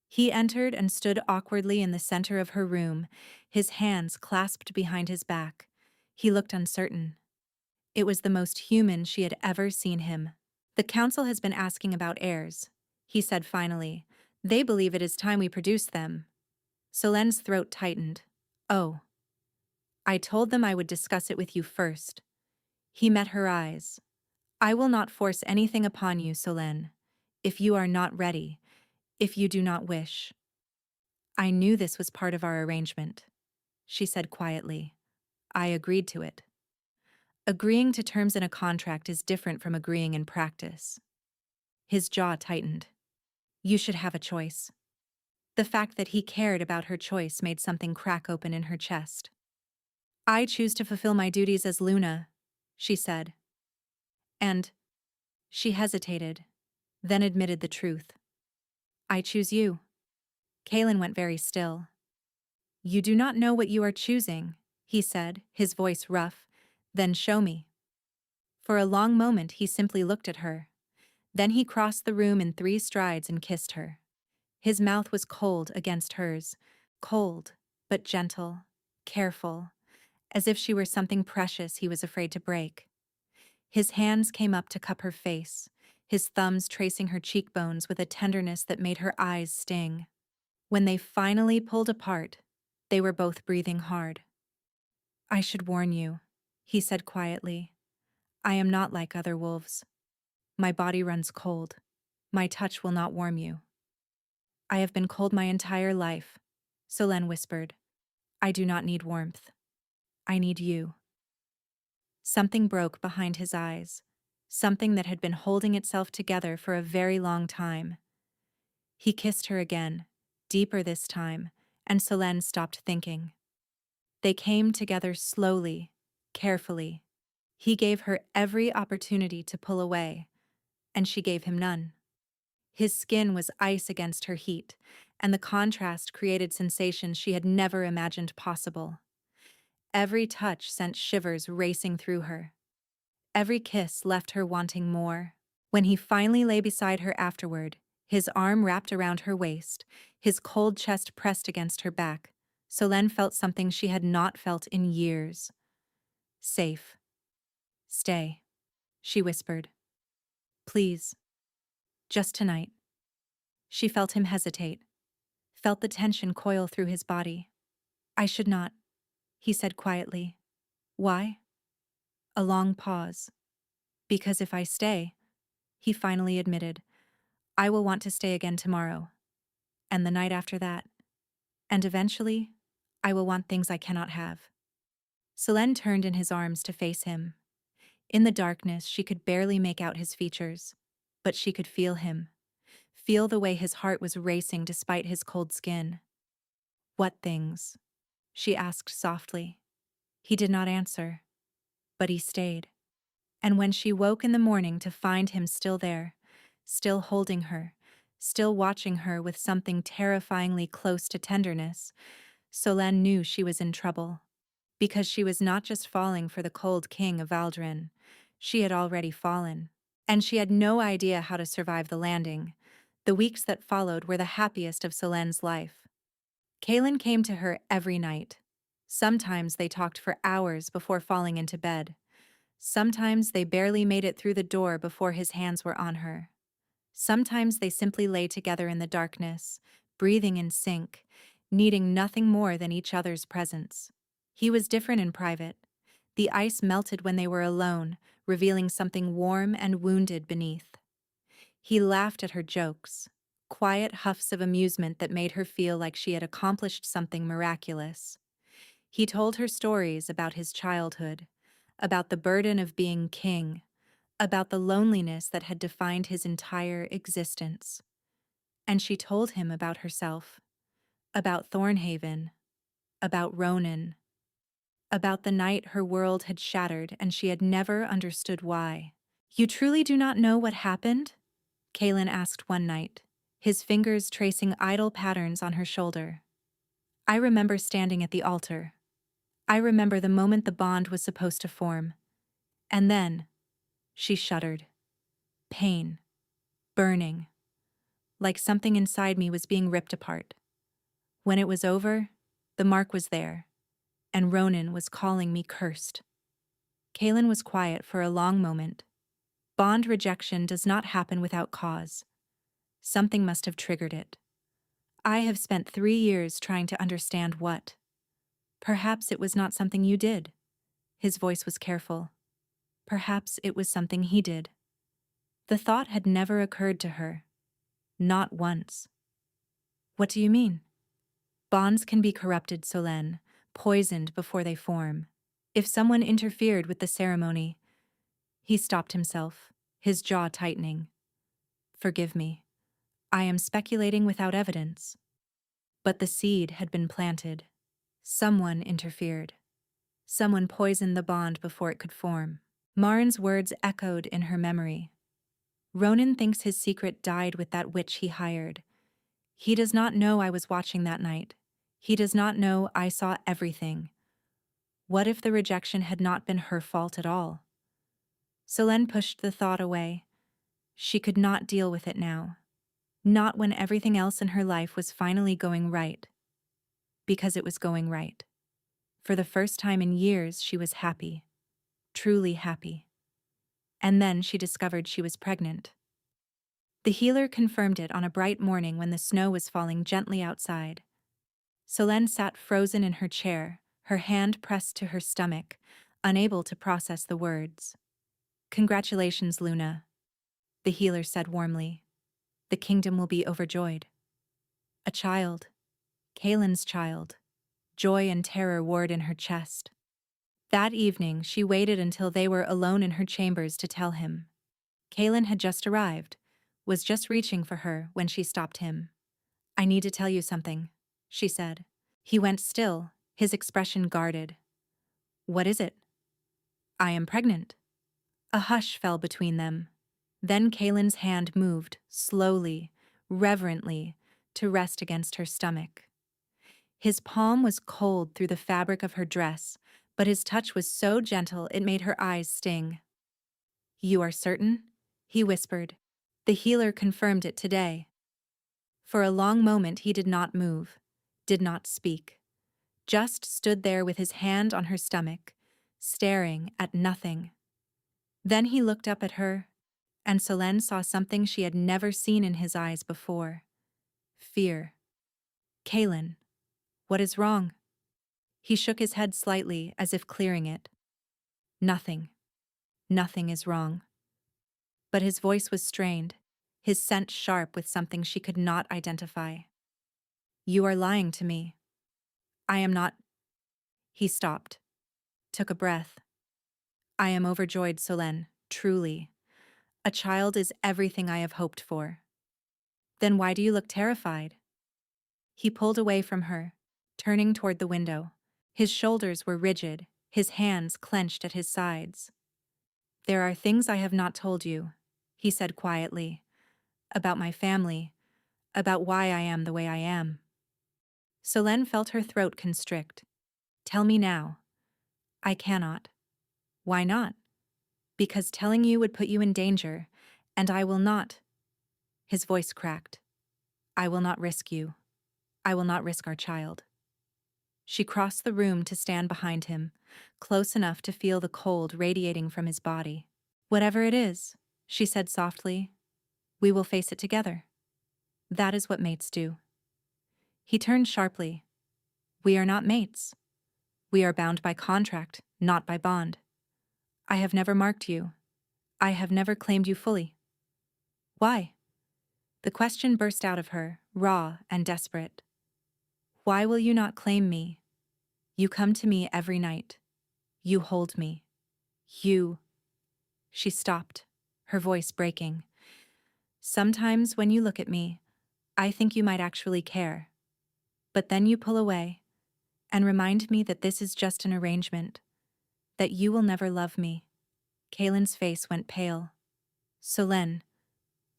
He entered and stood awkwardly in the center of her room, his hands clasped behind his back. He looked uncertain. It was the most human she had ever seen him. "The council has been asking about heirs," he said finally. "They believe it is time we produce them." Selene's throat tightened. "Oh. I told them I would discuss it with you first." He met her eyes. "I will not force anything upon you, Selene. If you are not ready, if you do not wish." "I knew this was part of our arrangement," she said quietly. "I agreed to it." Agreeing to terms in a contract is different from agreeing in practice. His jaw tightened. "You should have a choice." The fact that he cared about her choice made something crack open in her chest. "I choose to fulfill my duties as Luna," she said. "And—" she hesitated, then admitted the truth. "I choose you." Kaylin went very still. "You do not know what you are choosing," he said, his voice rough. "Then show me." For a long moment he simply looked at her. Then he crossed the room in 3 strides and kissed her. His mouth was cold against hers, cold, but gentle, careful, as if she were something precious he was afraid to break. His hands came up to cup her face, his thumbs tracing her cheekbones with a tenderness that made her eyes sting. When they finally pulled apart, they were both breathing hard. "I should warn you," he said quietly. "I am not like other wolves. My body runs cold. My touch will not warm you." I have been cold my entire life, Solène whispered. I do not need warmth. I need you. Something broke behind his eyes, something that had been holding itself together for a very long time. He kissed her again, deeper this time, and Solène stopped thinking. They came together slowly, carefully. He gave her every opportunity to pull away, and she gave him none. His skin was ice against her heat, and the contrast created sensations she had never imagined possible. Every touch sent shivers racing through her. Every kiss left her wanting more. When he finally lay beside her afterward, his arm wrapped around her waist, his cold chest pressed against her back, Solène felt something she had not felt in years. Safe. Stay, she whispered. Please. Just tonight. She felt him hesitate, felt the tension coil through his body. I should not, he said quietly. Why? A long pause. Because if I stay, he finally admitted, I will want to stay again tomorrow. And the night after that. And eventually, I will want things I cannot have. Solène turned in his arms to face him. In the darkness, she could barely make out his features, but she could feel him. Feel the way his heart was racing despite his cold skin. What things? She asked softly. He did not answer, but he stayed. And when she woke in the morning to find him still there, still holding her, still watching her with something terrifyingly close to tenderness, Solène knew she was in trouble. Because she was not just falling for the cold king of Valdrin, she had already fallen. And she had no idea how to survive the landing. The weeks that followed were the happiest of Solène's life. Kaelin came to her every night. Sometimes they talked for hours before falling into bed. Sometimes they barely made it through the door before his hands were on her. Sometimes they simply lay together in the darkness, breathing in sync, needing nothing more than each other's presence. He was different in private. The ice melted when they were alone, revealing something warm and wounded beneath. He laughed at her jokes, quiet huffs of amusement that made her feel like she had accomplished something miraculous. He told her stories about his childhood, about the burden of being king, about the loneliness that had defined his entire existence. And she told him about herself, about Thornhaven, about Ronan, about the night her world had shattered and she had never understood why. You truly do not know what happened? Kaelin asked one night, his fingers tracing idle patterns on her shoulder. I remember standing at the altar. I remember the moment the bond was supposed to form. And then, she shuddered. Pain. Burning. Like something inside me was being ripped apart. When it was over, the mark was there, and Ronan was calling me cursed. Kaelin was quiet for a long moment. Bond rejection does not happen without cause. Something must have triggered it. I have spent 3 years trying to understand what. Perhaps it was not something you did. His voice was careful. Perhaps it was something he did. The thought had never occurred to her. Not once. What do you mean? Bonds can be corrupted, Solène, poisoned before they form. If someone interfered with the ceremony. He stopped himself, his jaw tightening. Forgive me. I am speculating without evidence. But the seed had been planted. Someone interfered. Someone poisoned the bond before it could form. Marin's words echoed in her memory. Ronan thinks his secret died with that witch he hired. He does not know I was watching that night. He does not know I saw everything. What if the rejection had not been her fault at all? Solène pushed the thought away. She could not deal with it now. Not when everything else in her life was finally going right. Because it was going right. For the first time in years, she was happy. Truly happy. And then she discovered she was pregnant. The healer confirmed it on a bright morning when the snow was falling gently outside. Solène sat frozen in her chair, her hand pressed to her stomach, unable to process the words. Congratulations, Luna, the healer said warmly. The kingdom will be overjoyed. A child. Kaylin's child. Joy and terror warred in her chest. That evening, she waited until they were alone in her chambers to tell him. Kaylin had just arrived, was just reaching for her when she stopped him. "I need to tell you something," she said. He went still, his expression guarded. "What is it?" "I am pregnant." A hush fell between them. Then Kaylin's hand moved, slowly, reverently, to rest against her stomach. His palm was cold through the fabric of her dress, but his touch was so gentle it made her eyes sting. "You are certain?" he whispered. The healer confirmed it today. For a long moment he did not move, did not speak, just stood there with his hand on her stomach, staring at nothing. Then he looked up at her, and Solène saw something she had never seen in his eyes before. Fear. "Kaylin, what is wrong?" He shook his head slightly, as if clearing it. "Nothing. Nothing is wrong." But his voice was strained, his scent sharp with something she could not identify. "You are lying to me. I am not—" He stopped, took a breath. "I am overjoyed, Solène, truly. A child is everything I have hoped for." "Then why do you look terrified?" He pulled away from her, turning toward the window. His shoulders were rigid, his hands clenched at his sides. "There are things I have not told you," he said quietly, "about my family, about why I am the way I am." Solène felt her throat constrict. "Tell me now." "I cannot." "Why not?" "Because telling you would put you in danger, and I will not." His voice cracked. "I will not risk you. I will not risk our child." She crossed the room to stand behind him, close enough to feel the cold radiating from his body. "Whatever it is," she said softly, "we will face it together. That is what mates do." He turned sharply. "We are not mates. We are bound by contract, not by bond. I have never marked you. I have never claimed you fully." "Why?" The question burst out of her, raw and desperate. "Why will you not claim me? You come to me every night. You hold me. You—" She stopped, her voice breaking. "Sometimes when you look at me, I think you might actually care. But then you pull away and remind me that this is just an arrangement, that you will never love me." Kaylin's face went pale. "Solène,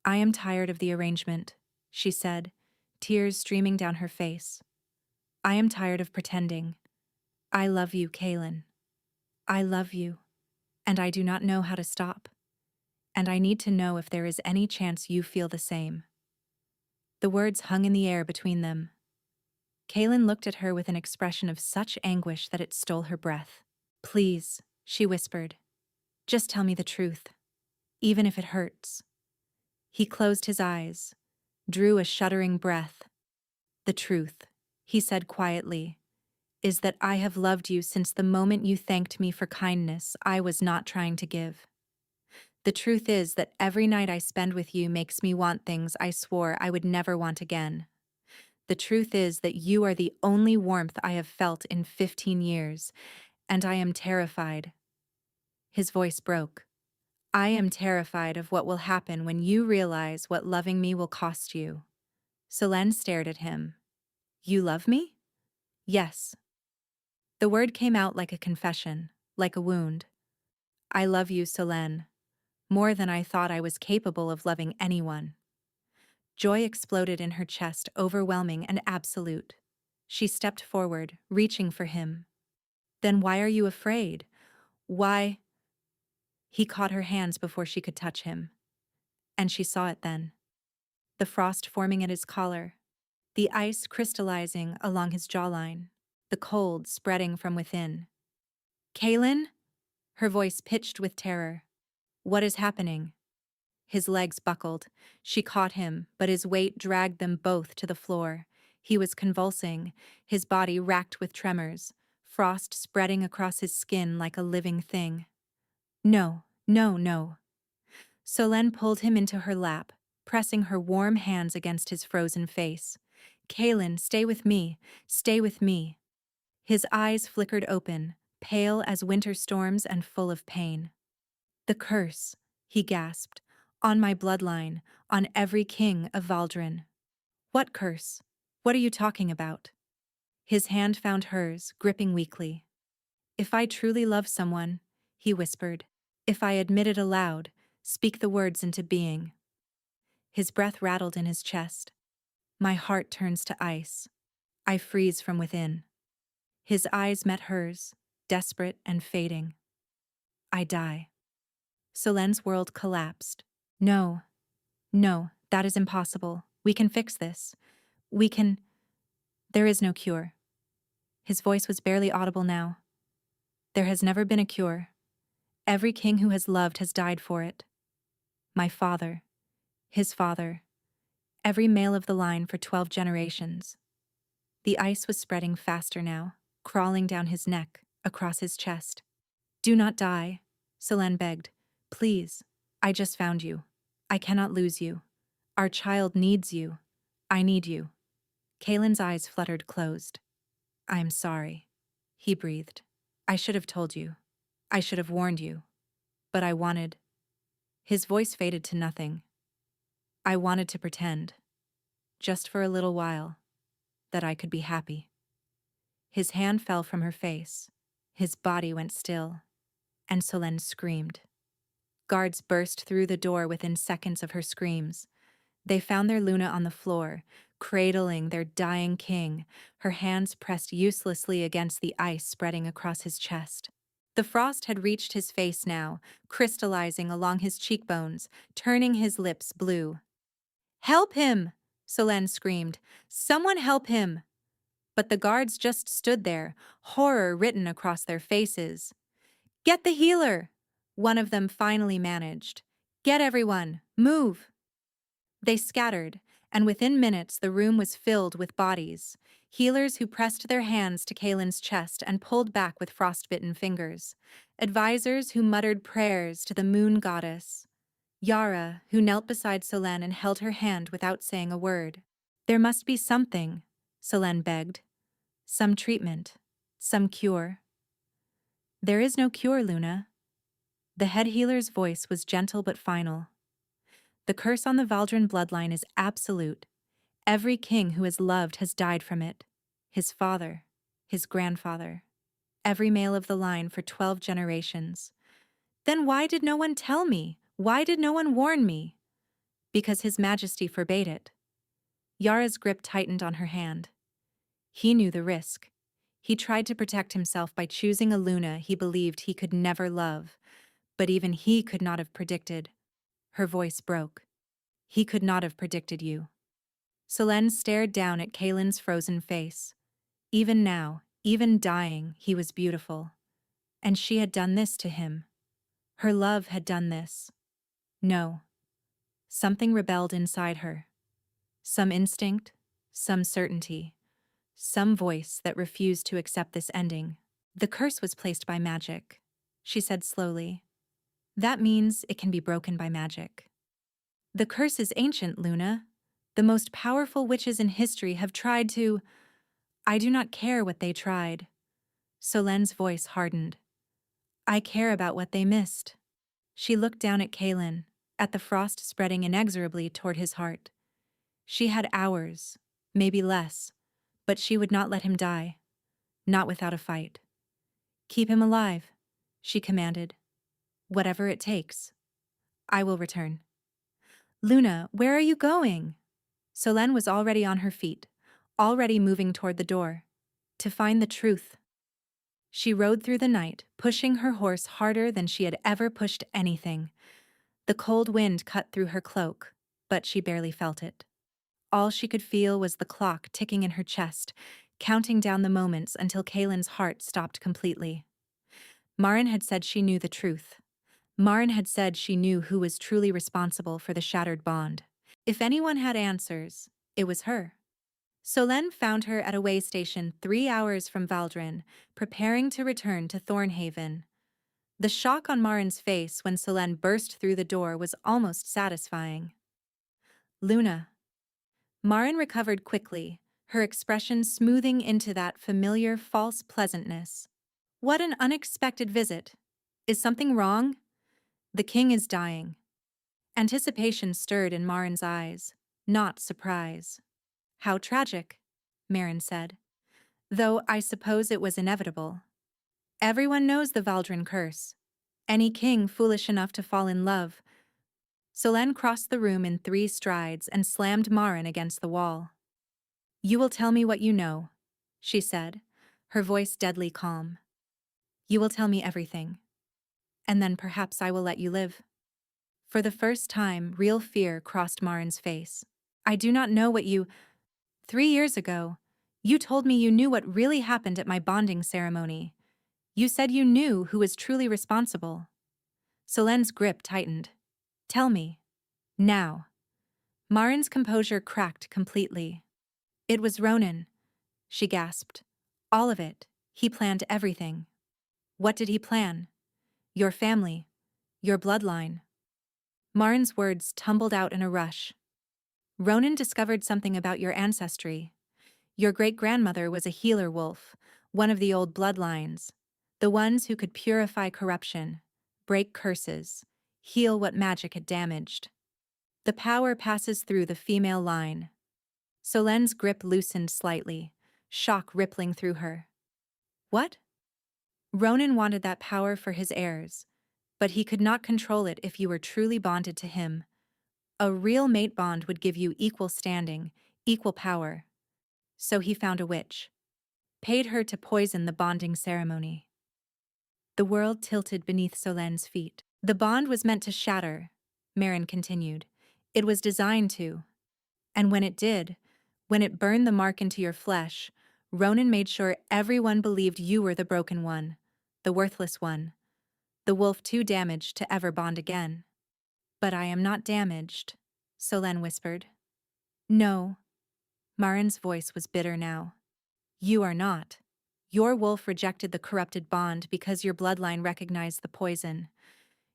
I am tired of the arrangement," she said, tears streaming down her face. "I am tired of pretending. I love you, Kaylin. I love you, and I do not know how to stop. And I need to know if there is any chance you feel the same." The words hung in the air between them. Kaylin looked at her with an expression of such anguish that it stole her breath. "Please," she whispered, "just tell me the truth, even if it hurts." He closed his eyes, drew a shuddering breath. "The truth," he said quietly, "is that I have loved you since the moment you thanked me for kindness I was not trying to give. The truth is that every night I spend with you makes me want things I swore I would never want again. The truth is that you are the only warmth I have felt in 15 years, and I am terrified." His voice broke. "I am terrified of what will happen when you realize what loving me will cost you." Solène stared at him. "You love me?" "Yes." The word came out like a confession, like a wound. "I love you, Solène, more than I thought I was capable of loving anyone." Joy exploded in her chest, overwhelming and absolute. She stepped forward, reaching for him. "Then why are you afraid? Why—" He caught her hands before she could touch him. And she saw it then. The frost forming at his collar, the ice crystallizing along his jawline, the cold spreading from within. "Kaylin?" Her voice pitched with terror. "What is happening?" His legs buckled. She caught him, but his weight dragged them both to the floor. He was convulsing, his body racked with tremors, frost spreading across his skin like a living thing. "No, no, no." Solène pulled him into her lap, pressing her warm hands against his frozen face. Kaelin, stay with me, stay with me. His eyes flickered open, pale as winter storms and full of pain. The curse, he gasped, on my bloodline, on every king of Valdrin. What curse? What are you talking about? His hand found hers, gripping weakly. If I truly love someone, he whispered, if I admit it aloud, speak the words into being. His breath rattled in his chest. My heart turns to ice. I freeze from within. His eyes met hers, desperate and fading. I die. Solenne's world collapsed. No, no, that is impossible. We can fix this. We can... There is no cure. His voice was barely audible now. There has never been a cure. Every king who has loved has died for it. My father, his father, every male of the line for 12 generations. The ice was spreading faster now, crawling down his neck, across his chest. Do not die, Solenne begged. Please, I just found you. I cannot lose you. Our child needs you. I need you. Kaelin's eyes fluttered closed. I'm sorry, he breathed. I should have told you. I should have warned you. But I wanted... His voice faded to nothing. I wanted to pretend, just for a little while, that I could be happy. His hand fell from her face. His body went still, and Solenne screamed. Guards burst through the door within seconds of her screams. They found their Luna on the floor, cradling their dying king, her hands pressed uselessly against the ice spreading across his chest. The frost had reached his face now, crystallizing along his cheekbones, turning his lips blue. Help him! Solenne screamed. Someone help him! But the guards just stood there, horror written across their faces. Get the healer! One of them finally managed. Get everyone! Move! They scattered, and within minutes the room was filled with bodies, healers who pressed their hands to Kaelin's chest and pulled back with frostbitten fingers, advisors who muttered prayers to the moon goddess, Yara, who knelt beside Solenne and held her hand without saying a word. There must be something, Solenne begged. Some treatment, some cure. There is no cure, Luna. The head healer's voice was gentle but final. The curse on the Valdrin bloodline is absolute. Every king who has loved has died from it. His father, his grandfather, every male of the line for 12 generations. Then why did no one tell me? Why did no one warn me? Because His Majesty forbade it. Yara's grip tightened on her hand. He knew the risk. He tried to protect himself by choosing a Luna he believed he could never love, but even he could not have predicted. Her voice broke. He could not have predicted you. Solenne stared down at Kaelin's frozen face. Even now, even dying, he was beautiful. And she had done this to him. Her love had done this. No. Something rebelled inside her. Some instinct, some certainty, some voice that refused to accept this ending. The curse was placed by magic, she said slowly. That means it can be broken by magic. The curse is ancient, Luna. The most powerful witches in history have tried to... I do not care what they tried. Solenne's voice hardened. I care about what they missed. She looked down at Kaelin, at the frost spreading inexorably toward his heart. She had hours, maybe less, but she would not let him die. Not without a fight. Keep him alive, she commanded. Whatever it takes. I will return. Luna, where are you going? Solenne was already on her feet, already moving toward the door. To find the truth. She rode through the night, pushing her horse harder than she had ever pushed anything. The cold wind cut through her cloak, but she barely felt it. All she could feel was the clock ticking in her chest, counting down the moments until Kaelin's heart stopped completely. Marin had said she knew the truth. Marin had said she knew who was truly responsible for the shattered bond. If anyone had answers, it was her. Solenne found her at a way station 3 hours from Valdrin, preparing to return to Thornhaven. The shock on Marin's face when Solenne burst through the door was almost satisfying. Luna. Marin recovered quickly, her expression smoothing into that familiar false pleasantness. What an unexpected visit. Is something wrong? The king is dying. Anticipation stirred in Marin's eyes, not surprise. How tragic, Marin said. Though I suppose it was inevitable. Everyone knows the Valdrin curse. Any king foolish enough to fall in love. Solène crossed the room in 3 strides and slammed Marin against the wall. You will tell me what you know, she said, her voice deadly calm. You will tell me everything. And then perhaps I will let you live. For the first time, real fear crossed Marin's face. I do not know what you... 3 years ago, you told me you knew what really happened at my bonding ceremony. You said you knew who was truly responsible. Solène's grip tightened. Tell me. Now. Marin's composure cracked completely. It was Ronan, she gasped. All of it. He planned everything. What did he plan? Your family. Your bloodline. Marin's words tumbled out in a rush. Ronan discovered something about your ancestry. Your great-grandmother was a healer wolf, one of the old bloodlines, the ones who could purify corruption, break curses, heal what magic had damaged. The power passes through the female line. Solène's grip loosened slightly, shock rippling through her. What? Ronan wanted that power for his heirs, but he could not control it if you were truly bonded to him. A real mate bond would give you equal standing, equal power. So he found a witch. Paid her to poison the bonding ceremony. The world tilted beneath Solène's feet. The bond was meant to shatter, Marin continued. It was designed to. And when it did, when it burned the mark into your flesh, Ronan made sure everyone believed you were the broken one, the worthless one, the wolf too damaged to ever bond again. But I am not damaged, Solène whispered. No. Marin's voice was bitter now. You are not. Your wolf rejected the corrupted bond because your bloodline recognized the poison.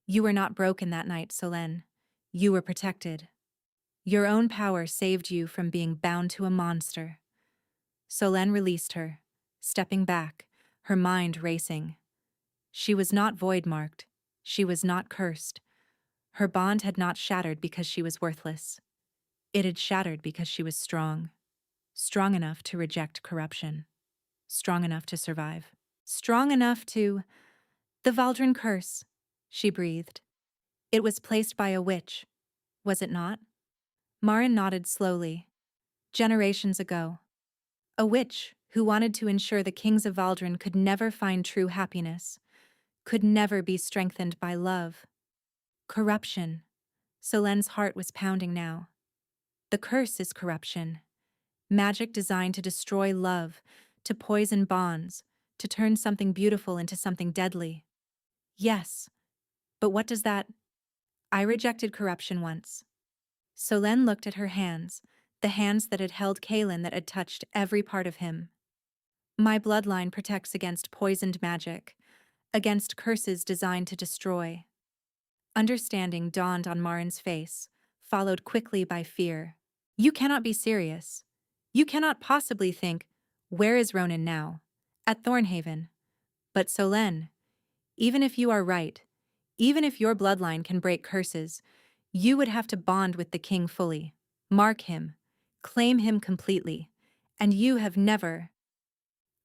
You were not broken that night, Solène. You were protected. Your own power saved you from being bound to a monster. Solène released her, stepping back, her mind racing. She was not void-marked. She was not cursed. Her bond had not shattered because she was worthless. It had shattered because she was strong. Strong enough to reject corruption. Strong enough to survive. Strong enough to... The Valdrin curse, she breathed. It was placed by a witch, was it not? Marin nodded slowly. Generations ago. A witch who wanted to ensure the kings of Valdrin could never find true happiness, could never be strengthened by love. Corruption. Solène's heart was pounding now. The curse is corruption. Magic designed to destroy love, to poison bonds, to turn something beautiful into something deadly. Yes, but what does that... I rejected corruption once. Solène looked at her hands, the hands that had held Kaelin, that had touched every part of him. My bloodline protects against poisoned magic, against curses designed to destroy. Understanding dawned on Marin's face, followed quickly by fear. You cannot be serious. You cannot possibly think, where is Ronan now? At Thornhaven. But Solène, even if you are right, even if your bloodline can break curses, you would have to bond with the king fully, mark him, claim him completely, and you have never...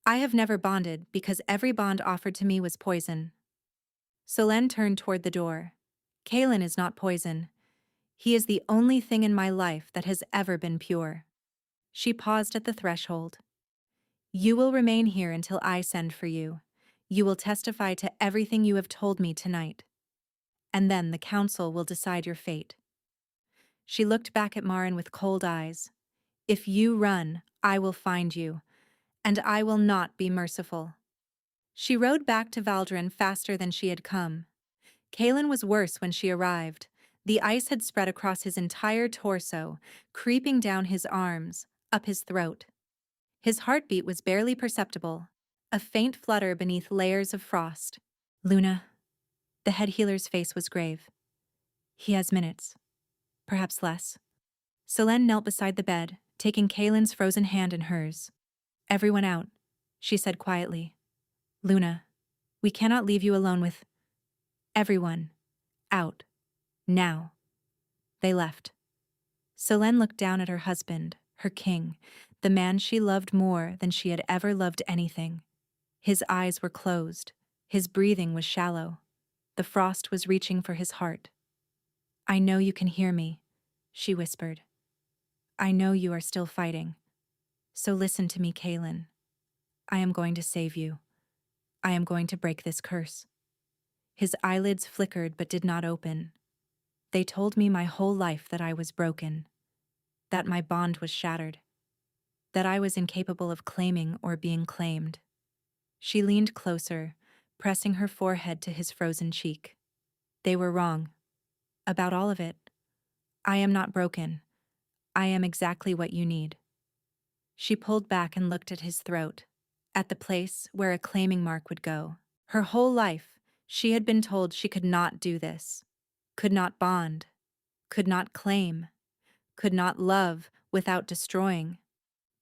I have never bonded because every bond offered to me was poison. Solène turned toward the door. Kaelin is not poison. He is the only thing in my life that has ever been pure. She paused at the threshold. You will remain here until I send for you. You will testify to everything you have told me tonight. And then the council will decide your fate. She looked back at Marin with cold eyes. If you run, I will find you, and I will not be merciful. She rode back to Valdrin faster than she had come. Kaelin was worse when she arrived. The ice had spread across his entire torso, creeping down his arms, up his throat. His heartbeat was barely perceptible, a faint flutter beneath layers of frost. Luna. The head healer's face was grave. He has minutes. Perhaps less. Solène knelt beside the bed, taking Kaylin's frozen hand in hers. "Everyone out," she said quietly. "Luna, we cannot leave you alone with everyone. Out. Now." They left. Selene looked down at her husband, her king, the man she loved more than she had ever loved anything. His eyes were closed. His breathing was shallow. The frost was reaching for his heart. "I know you can hear me," she whispered. "I know you are still fighting. So listen to me, Kaylin. I am going to save you. I am going to break this curse." His eyelids flickered but did not open. "They told me my whole life that I was broken, that my bond was shattered, that I was incapable of claiming or being claimed." She leaned closer, pressing her forehead to his frozen cheek. "They were wrong. About all of it. I am not broken. I am exactly what you need." She pulled back and looked at his throat, at the place where a claiming mark would go. Her whole life, she had been told she could not do this, could not bond, could not claim, could not love without destroying.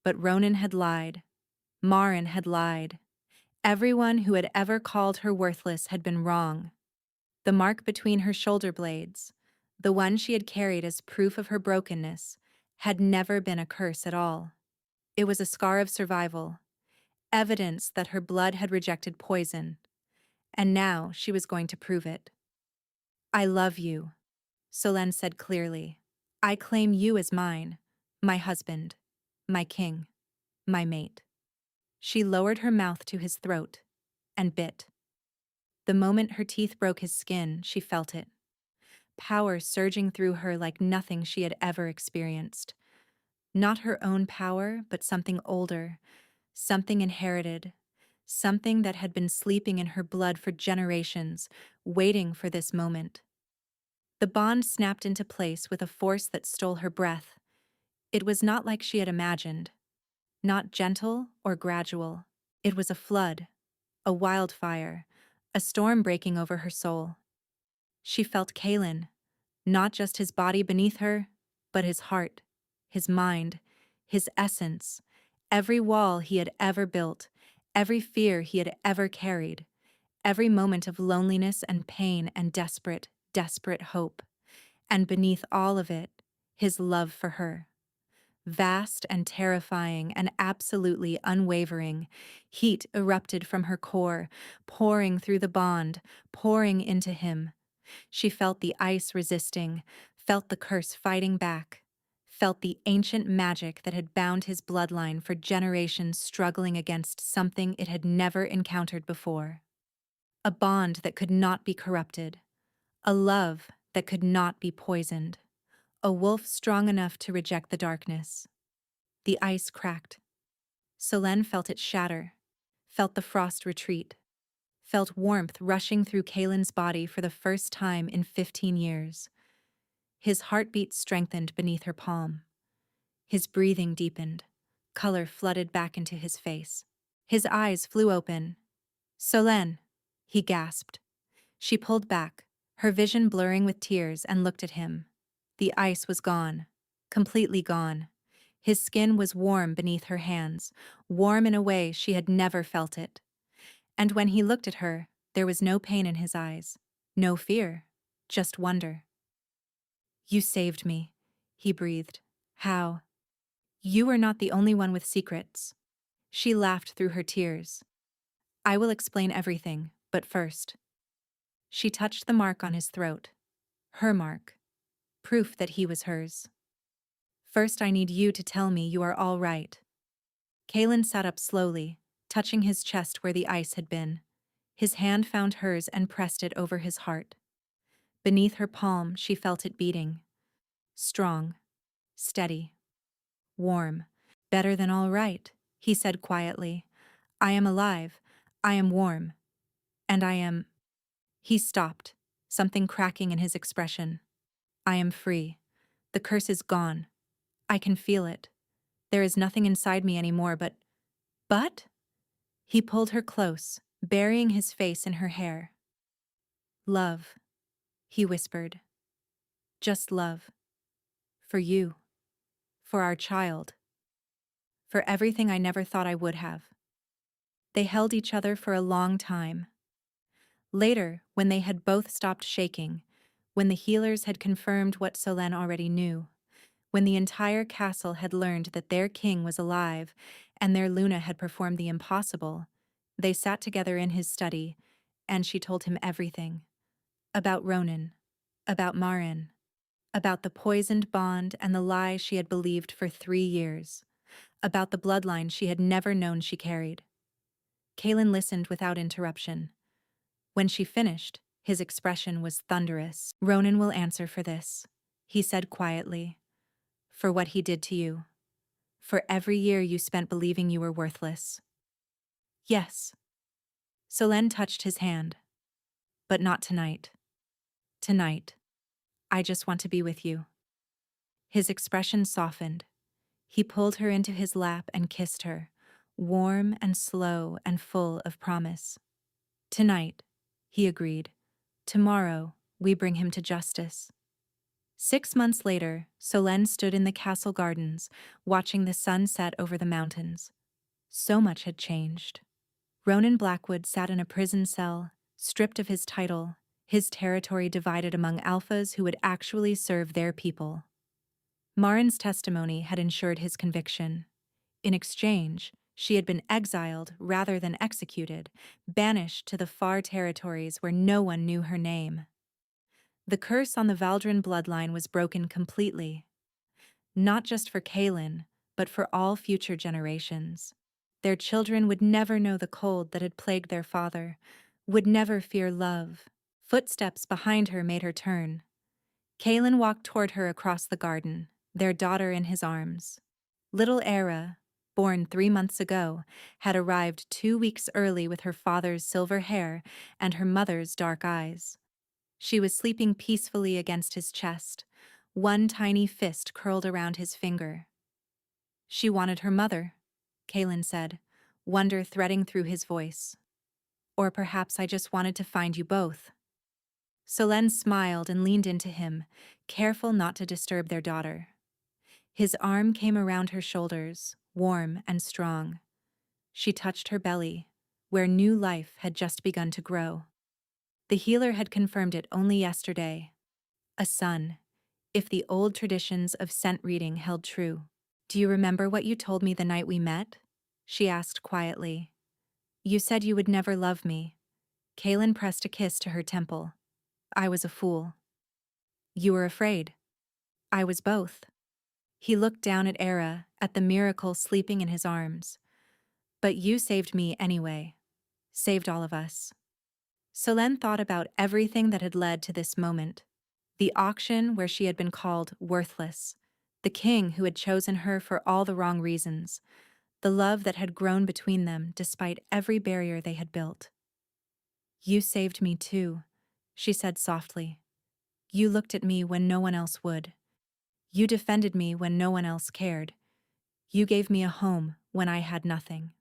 But Ronan had lied. Marin had lied. Everyone who had ever called her worthless had been wrong. The mark between her shoulder blades, the one she had carried as proof of her brokenness, had never been a curse at all. It was a scar of survival, evidence that her blood had rejected poison, and now she was going to prove it. "I love you," Solène said clearly. "I claim you as mine, my husband, my king, my mate." She lowered her mouth to his throat and bit. The moment her teeth broke his skin, she felt it. Power surging through her like nothing she had ever experienced. Not her own power, but something older, something inherited, something that had been sleeping in her blood for generations, waiting for this moment. The bond snapped into place with a force that stole her breath. It was not like she had imagined. Not gentle or gradual. It was a flood, a wildfire, a storm breaking over her soul. She felt Kaelin, not just his body beneath her, but his heart, his mind, his essence, every wall he had ever built, every fear he had ever carried, every moment of loneliness and pain and desperate, desperate hope. And beneath all of it, his love for her. Vast and terrifying and absolutely unwavering, heat erupted from her core, pouring through the bond, pouring into him. She felt the ice resisting, felt the curse fighting back, felt the ancient magic that had bound his bloodline for generations struggling against something it had never encountered before. A bond that could not be corrupted, a love that could not be poisoned, a wolf strong enough to reject the darkness. The ice cracked. Solène felt it shatter, felt the frost retreat, felt warmth rushing through Kaelin's body for the first time in 15 years. His heartbeat strengthened beneath her palm. His breathing deepened. Color flooded back into his face. His eyes flew open. "Solène," he gasped. She pulled back, her vision blurring with tears, and looked at him. The ice was gone, completely gone. His skin was warm beneath her hands, warm in a way she had never felt it. And when he looked at her, there was no pain in his eyes, no fear, just wonder. "You saved me," he breathed. "How?" "You are not the only one with secrets." She laughed through her tears. "I will explain everything, but first." She touched the mark on his throat. Her mark. Proof that he was hers. "First, I need you to tell me you are all right." Kaelin sat up slowly, touching his chest where the ice had been. His hand found hers and pressed it over his heart. Beneath her palm, she felt it beating. Strong. Steady. Warm. "Better than all right," he said quietly. "I am alive. I am warm. And I am—" He stopped, something cracking in his expression. "I am free. The curse is gone. I can feel it. There is nothing inside me anymore but—" "But?" He pulled her close, burying his face in her hair. "Love," he whispered. "Just love. For you. For our child." for everything I never thought I would have." They held each other for a long time. Later, when they had both stopped shaking, when the healers had confirmed what Solène already knew, when the entire castle had learned that their king was alive and their Luna had performed the impossible, they sat together in his study, and she told him everything. About Ronan, about Marin, about the poisoned bond and the lie she had believed for 3 years, about the bloodline she had never known she carried. Kaelin listened without interruption. When she finished, his expression was thunderous. "Ronan will answer for this," he said quietly. "For what he did to you. For every year you spent believing you were worthless." "Yes." Solène touched his hand. "But not tonight. Tonight, I just want to be with you." His expression softened. He pulled her into his lap and kissed her, warm and slow and full of promise. "Tonight," he agreed. "Tomorrow, we bring him to justice." 6 months later, Solène stood in the castle gardens, watching the sun set over the mountains. So much had changed. Ronan Blackwood sat in a prison cell, stripped of his title, his territory divided among alphas who would actually serve their people. Marin's testimony had ensured his conviction. In exchange, she had been exiled rather than executed, banished to the far territories where no one knew her name. The curse on the Valdrin bloodline was broken completely. Not just for Kaelin, but for all future generations. Their children would never know the cold that had plagued their father, would never fear love. Footsteps behind her made her turn. Kaelin walked toward her across the garden, their daughter in his arms. Little Era, born 3 months ago, had arrived 2 weeks early with her father's silver hair and her mother's dark eyes. She was sleeping peacefully against his chest, one tiny fist curled around his finger. "She wanted her mother," Kaelin said, wonder threading through his voice. "Or perhaps I just wanted to find you both." Solène smiled and leaned into him, careful not to disturb their daughter. His arm came around her shoulders, warm and strong. She touched her belly, where new life had just begun to grow. The healer had confirmed it only yesterday. A son, if the old traditions of scent reading held true. "Do you remember what you told me the night we met?" she asked quietly. "You said you would never love me." Kaelin pressed a kiss to her temple. "I was a fool." "You were afraid." "I was both." He looked down at Era, at the miracle sleeping in his arms. "But you saved me anyway. Saved all of us." Solène thought about everything that had led to this moment. The auction where she had been called worthless. The king who had chosen her for all the wrong reasons. The love that had grown between them despite every barrier they had built. "You saved me too," she said softly. "You looked at me when no one else would. You defended me when no one else cared. You gave me a home when I had nothing."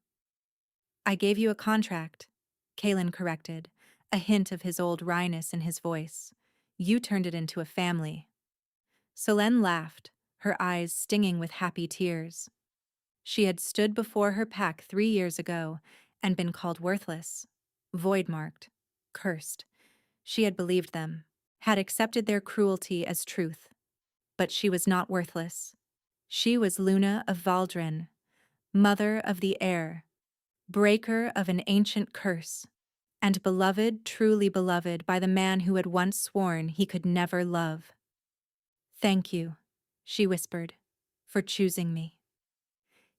"I gave you a contract," Kaelin corrected, a hint of his old wryness in his voice. "You turned it into a family." Solène laughed, her eyes stinging with happy tears. She had stood before her pack 3 years ago and been called worthless, void-marked, cursed. She had believed them, had accepted their cruelty as truth. But she was not worthless. She was Luna of Valdrin, mother of the air, breaker of an ancient curse, and beloved, truly beloved by the man who had once sworn he could never love. "Thank you," she whispered, "for choosing me."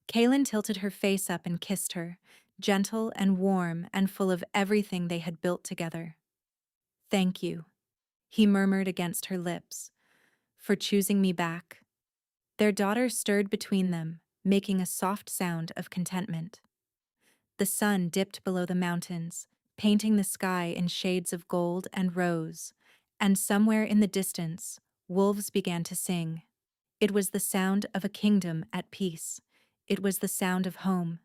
Kaelin tilted her face up and kissed her, gentle and warm and full of everything they had built together. "Thank you," he murmured against her lips, "for choosing me back." Their daughter stirred between them, making a soft sound of contentment. The sun dipped below the mountains, painting the sky in shades of gold and rose, and somewhere in the distance, wolves began to sing. It was the sound of a kingdom at peace. It was the sound of home.